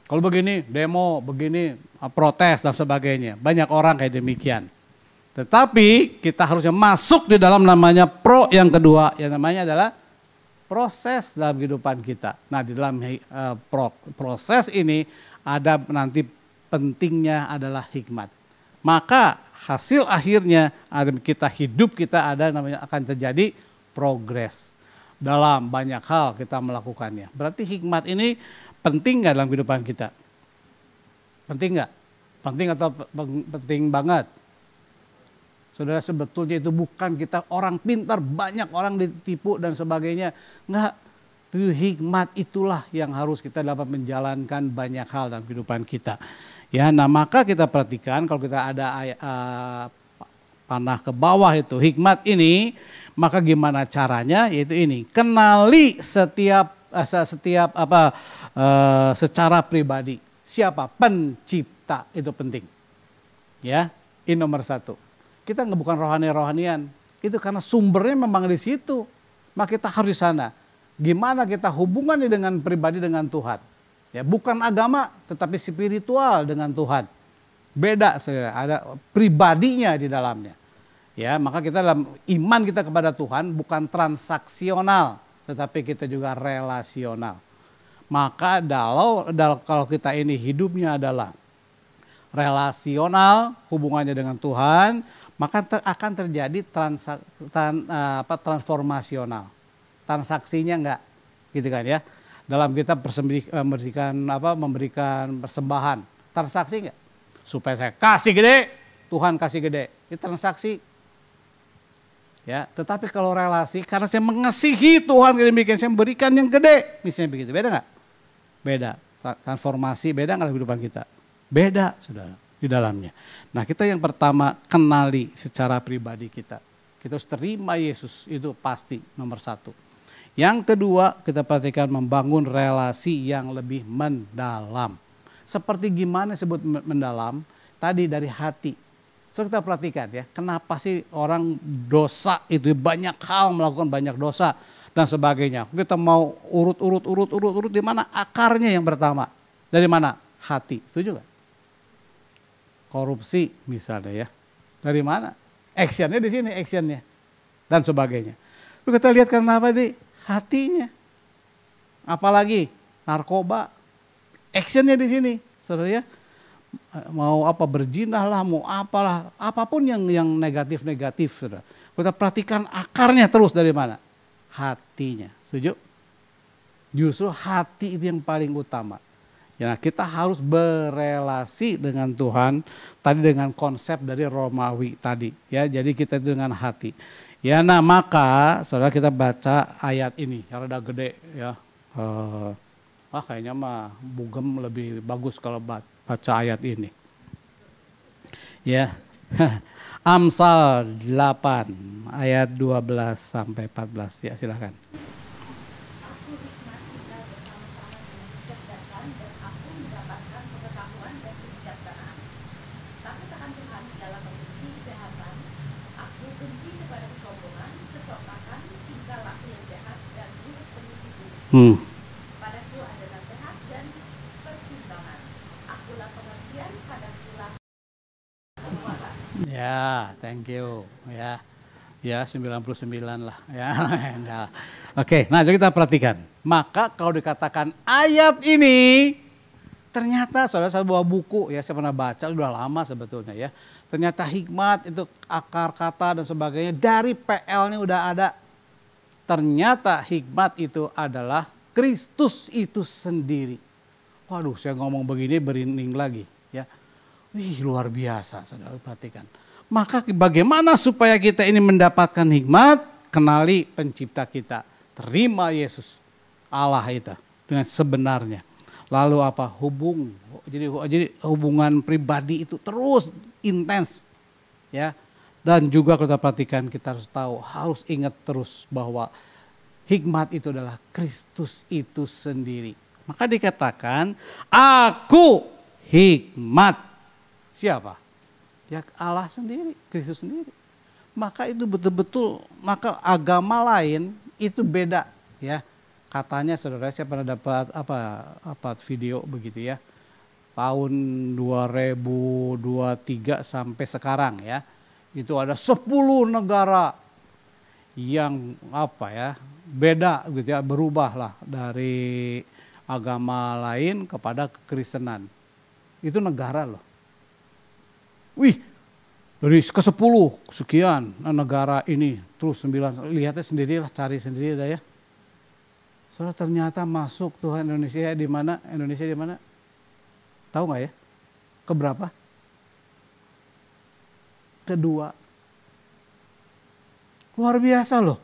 Kalau begini, demo, begini, protes dan sebagainya. Banyak orang kayak demikian. Tetapi kita harusnya masuk di dalam namanya pro yang kedua. Yang namanya adalah proses dalam kehidupan kita. Nah di dalam proses ini ada nanti pentingnya adalah hikmat. Maka hasil akhirnya kita hidup kita ada namanya akan terjadi progres. Dalam banyak hal kita melakukannya. Berarti hikmat ini penting nggak dalam kehidupan kita? Penting nggak? Penting atau penting banget? Saudara sebetulnya itu bukan kita orang pintar, banyak orang ditipu dan sebagainya. Enggak, itu hikmat itulah yang harus kita dapat menjalankan banyak hal dalam kehidupan kita. Ya, nah maka kita perhatikan kalau kita ada panah ke bawah itu hikmat ini, maka gimana caranya? Yaitu ini, kenali setiap secara pribadi. Siapa? Pencipta, itu penting. Ya, ini nomor satu. Kita bukan rohani-rohanian. Itu karena sumbernya memang di situ. Maka kita harus di sana. Gimana kita hubungannya dengan pribadi dengan Tuhan. Ya, bukan agama, tetapi spiritual dengan Tuhan. Beda, ada pribadinya di dalamnya. Ya, maka kita dalam iman kita kepada Tuhan bukan transaksional, tetapi kita juga relasional. Maka kalau kita ini hidupnya adalah relasional, hubungannya dengan Tuhan, maka akan terjadi transformasional. Transaksinya enggak, gitu kan ya. Dalam kita memberikan persembahan, transaksi enggak? Supaya saya kasih gede, Tuhan kasih gede, itu transaksi. Ya, tetapi kalau relasi, karena saya mengasihi Tuhan demikian, saya memberikan yang gede, misalnya begitu, beda nggak? Beda. Transformasi beda nggak kehidupan kita? Beda, saudara, di dalamnya. Nah, kita yang pertama kenali secara pribadi kita. Kita harus terima Yesus, itu pasti nomor satu. Yang kedua, kita perhatikan membangun relasi yang lebih mendalam. Seperti gimana sebut mendalam? Tadi dari hati. So kita perhatikan ya, kenapa sih orang dosa itu banyak hal melakukan banyak dosa dan sebagainya. Kita mau urut di mana akarnya yang pertama? Dari mana? Hati. Setuju gak? Korupsi misalnya ya. Dari mana? Actionnya di sini, actionnya dan sebagainya. Kita lihat karena apa di hatinya. Apalagi narkoba, actionnya di sini, saudara ya. Mau apa berjinah lah, mau apalah, apapun yang negatif, saudara. Kita perhatikan akarnya terus dari mana? Hatinya, setuju? Justru hati itu yang paling utama. Ya, kita harus berelasi dengan Tuhan tadi dengan konsep dari Romawi tadi, ya. Jadi kita itu dengan hati. Ya, nah maka saudara kita baca ayat ini, yang rada gede, ya. Kayaknya mah Bugem lebih bagus kalau baca ayat ini. Ya. Amsal 8 ayat 12 sampai 14, ya silakan. Aku nikmat tinggal bersama-sama dengan kecerdasan dan aku mendapatkan pengetahuan dan kebijaksanaan. Takut akan Tuhan dalam membenci kejahatan. Aku benci kepada kesombongan, kecoklakan, tingkah laku yang jahat dan mulut penuh tipu. Padaku ada nasihat dan pertimbangan. Akulah pengertian, padakulah kekuatan. Ya, thank you. Ya. Ya, 99 lah. Ya, enggak. Oke, nah jadi kita perhatikan. Maka kalau dikatakan ayat ini ternyata saudara sebuah buku ya, saya pernah baca sudah lama sebetulnya ya. Ternyata hikmat itu akar kata dan sebagainya dari PL-nya udah ada. Ternyata hikmat itu adalah Kristus itu sendiri. Waduh, saya ngomong begini berinding lagi ya. Wih, luar biasa saudara, perhatikan. Maka bagaimana supaya kita ini mendapatkan hikmat? Kenali pencipta kita. Terima Yesus, Allah itu dengan sebenarnya. Lalu apa? Jadi hubungan pribadi itu terus intens. Ya. Dan juga kita perhatikan, kita harus tahu, harus ingat terus bahwa hikmat itu adalah Kristus itu sendiri. Maka dikatakan, aku hikmat. Siapa? Ya Allah sendiri, Kristus sendiri. Maka itu betul-betul, maka agama lain itu beda ya. Katanya saudara, saya pernah dapat video begitu ya. Tahun 2023 sampai sekarang ya. Itu ada 10 negara yang beda gitu ya, berubah lah dari agama lain kepada kekristenan. Itu negara loh. Wih, dari ke-10 sekian negara ini terus 9, lihatnya sendirilah, cari sendiri dah ya. Saudara, ternyata masuk Tuhan Indonesia di mana? Indonesia di mana? Tahu nggak ya? Keberapa? Kedua. Luar biasa loh.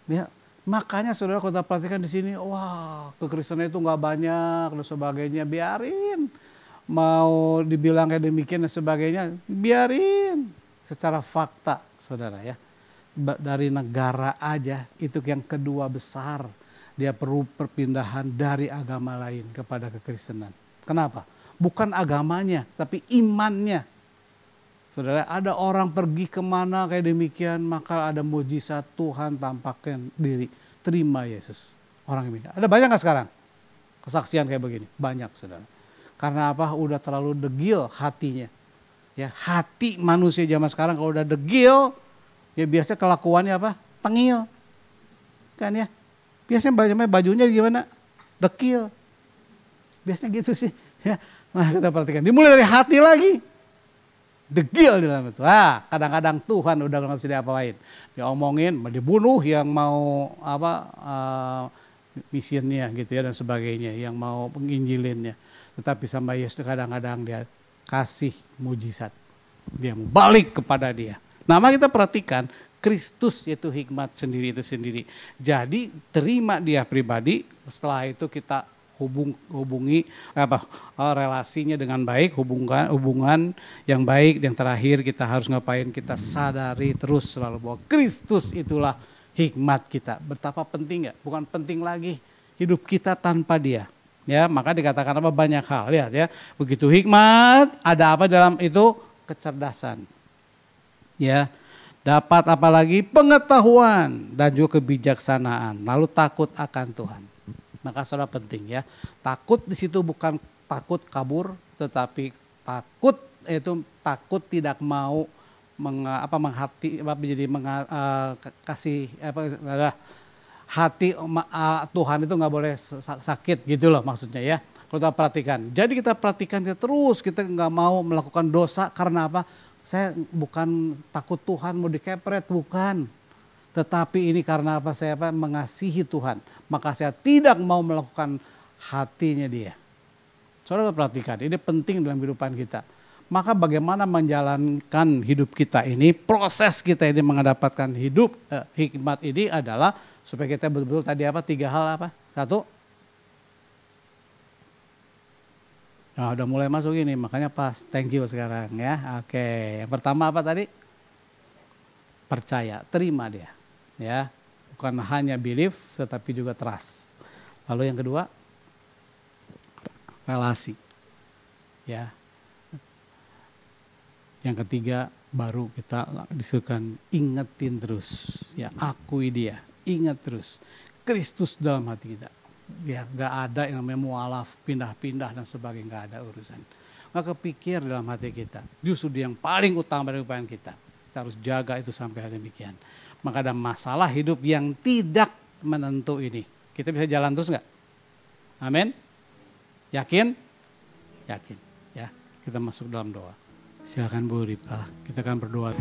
Ya, makanya saudara kita perhatikan di sini, wah, kekristenan itu nggak banyak dan sebagainya, biarin. Mau dibilang kayak demikian dan sebagainya, biarin. Secara fakta saudara ya, dari negara aja itu yang kedua besar, dia perlu perpindahan dari agama lain kepada kekristenan. Kenapa? Bukan agamanya tapi imannya. Saudara, ada orang pergi kemana kayak demikian, maka ada mujizat Tuhan tampakkan diri. Terima Yesus. Orang ini ada banyak gak sekarang kesaksian kayak begini? Banyak saudara. Karena apa? Udah terlalu degil hatinya. Ya, hati manusia zaman sekarang kalau udah degil, ya biasa kelakuannya apa? Tengil. Kan ya? Biasanya bajunya gimana? Dekil. Biasanya gitu sih. Ya. Nah, kita perhatikan. Dimulai dari hati lagi. Degil di dalam itu. Kadang-kadang Tuhan udah nggak bisa diapa-apain. Dia omongin, dibunuh yang mau misinya gitu ya dan sebagainya, yang mau penginjilinnya. Tetapi sama Yesus kadang-kadang dia kasih mujizat. Dia mau balik kepada dia. Nama kita perhatikan, Kristus yaitu hikmat sendiri itu sendiri. Jadi terima dia pribadi, setelah itu kita hubungi relasinya dengan baik, hubungan yang baik. Yang terakhir kita harus ngapain? Kita sadari terus selalu bahwa Kristus itulah hikmat kita. Betapa penting ya, bukan penting lagi hidup kita tanpa Dia. Ya, maka dikatakan apa? Banyak hal. Lihat ya, begitu hikmat, ada apa dalam itu? Kecerdasan. Ya, dapat apalagi pengetahuan dan juga kebijaksanaan. Lalu takut akan Tuhan. Maka saudara penting ya. Takut di situ bukan takut kabur, tetapi takut itu takut tidak mau kasih hati Tuhan itu nggak boleh sakit gitu loh maksudnya ya. Kalau kita perhatikan. Jadi kita perhatikan kita nggak mau melakukan dosa karena apa? Saya bukan takut Tuhan mau dikepret, bukan. Tetapi ini karena apa? Saya mengasihi Tuhan. Maka saya tidak mau melakukan hatinya Dia. Saudara perhatikan, ini penting dalam kehidupan kita. Maka bagaimana menjalankan hidup kita ini, proses kita ini mendapatkan hidup, hikmat ini adalah supaya kita betul-betul tadi apa? 3 hal apa? 1. Nah, udah mulai masuk ini, makanya pas. Thank you sekarang ya. Oke, yang pertama apa tadi? Percaya, terima Dia. Ya, bukan hanya believe, tetapi juga trust. Lalu yang kedua, relasi. Ya. Yang ketiga, baru kita disuruhkan ingetin terus. Ya, akui Dia, ingat terus. Kristus dalam hati kita. Ya, nggak ada yang namanya mualaf, pindah-pindah dan sebagainya, nggak ada urusan. Nggak kepikir dalam hati kita. Justru Dia yang paling utama dari kehidupan kita. Kita harus jaga itu sampai hari demikian. Maka ada masalah hidup yang tidak menentu ini. Kita bisa jalan terus nggak? Amin? Yakin? Yakin. Ya, kita masuk dalam doa. Silakan Bu Ripa, kita akan berdoa.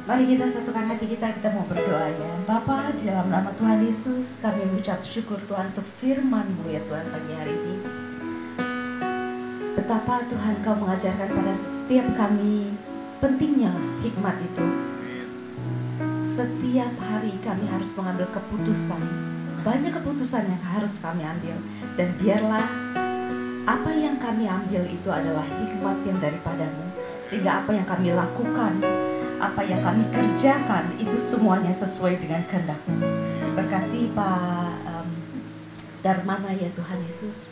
Mari kita satukan hati kita mau berdoa ya. Bapa, di dalam nama Tuhan Yesus kami mengucap syukur Tuhan untuk firman-Mu ya Tuhan pagi hari ini. Betapa Tuhan Kau mengajarkan pada setiap kami pentingnya hikmat itu. Setiap hari kami harus mengambil keputusan. Banyak keputusan yang harus kami ambil. Dan biarlah apa yang kami ambil itu adalah hikmat yang daripada-Mu. Sehingga apa yang kami lakukan, apa yang kami kerjakan itu semuanya sesuai dengan kehendak-Mu. Berkati Pak Darmana ya Tuhan Yesus.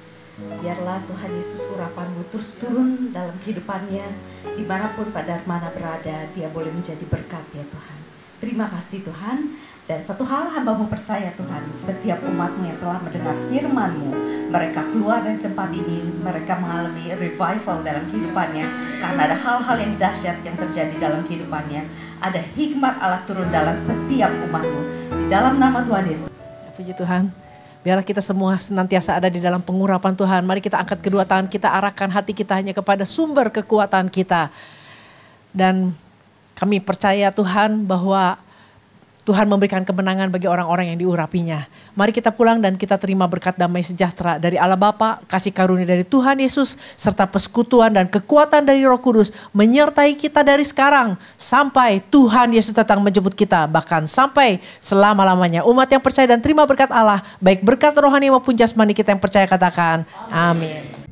Biarlah Tuhan Yesus urapan-Mu terus turun dalam kehidupannya. Dimanapun Pak Darmana berada, dia boleh menjadi berkat ya Tuhan. Terima kasih Tuhan. Dan satu hal hamba-Mu percaya Tuhan, setiap umat-Mu yang telah mendengar firman-Mu, mereka keluar dari tempat ini, mereka mengalami revival dalam kehidupannya. Karena ada hal-hal yang dahsyat yang terjadi dalam kehidupannya. Ada hikmat Allah turun dalam setiap umat-Mu. Di dalam nama Tuhan Yesus. Puji Tuhan. Biarlah kita semua senantiasa ada di dalam pengurapan Tuhan. Mari kita angkat kedua tangan kita, arahkan hati kita hanya kepada sumber kekuatan kita. Dan kami percaya Tuhan bahwa Tuhan memberikan kemenangan bagi orang-orang yang diurapinya. Mari kita pulang dan kita terima berkat damai sejahtera dari Allah Bapa, kasih karunia dari Tuhan Yesus, serta persekutuan dan kekuatan dari Roh Kudus menyertai kita dari sekarang sampai Tuhan Yesus datang menjemput kita, bahkan sampai selama-lamanya. Umat yang percaya dan terima berkat Allah, baik berkat rohani maupun jasmani kita yang percaya katakan amin.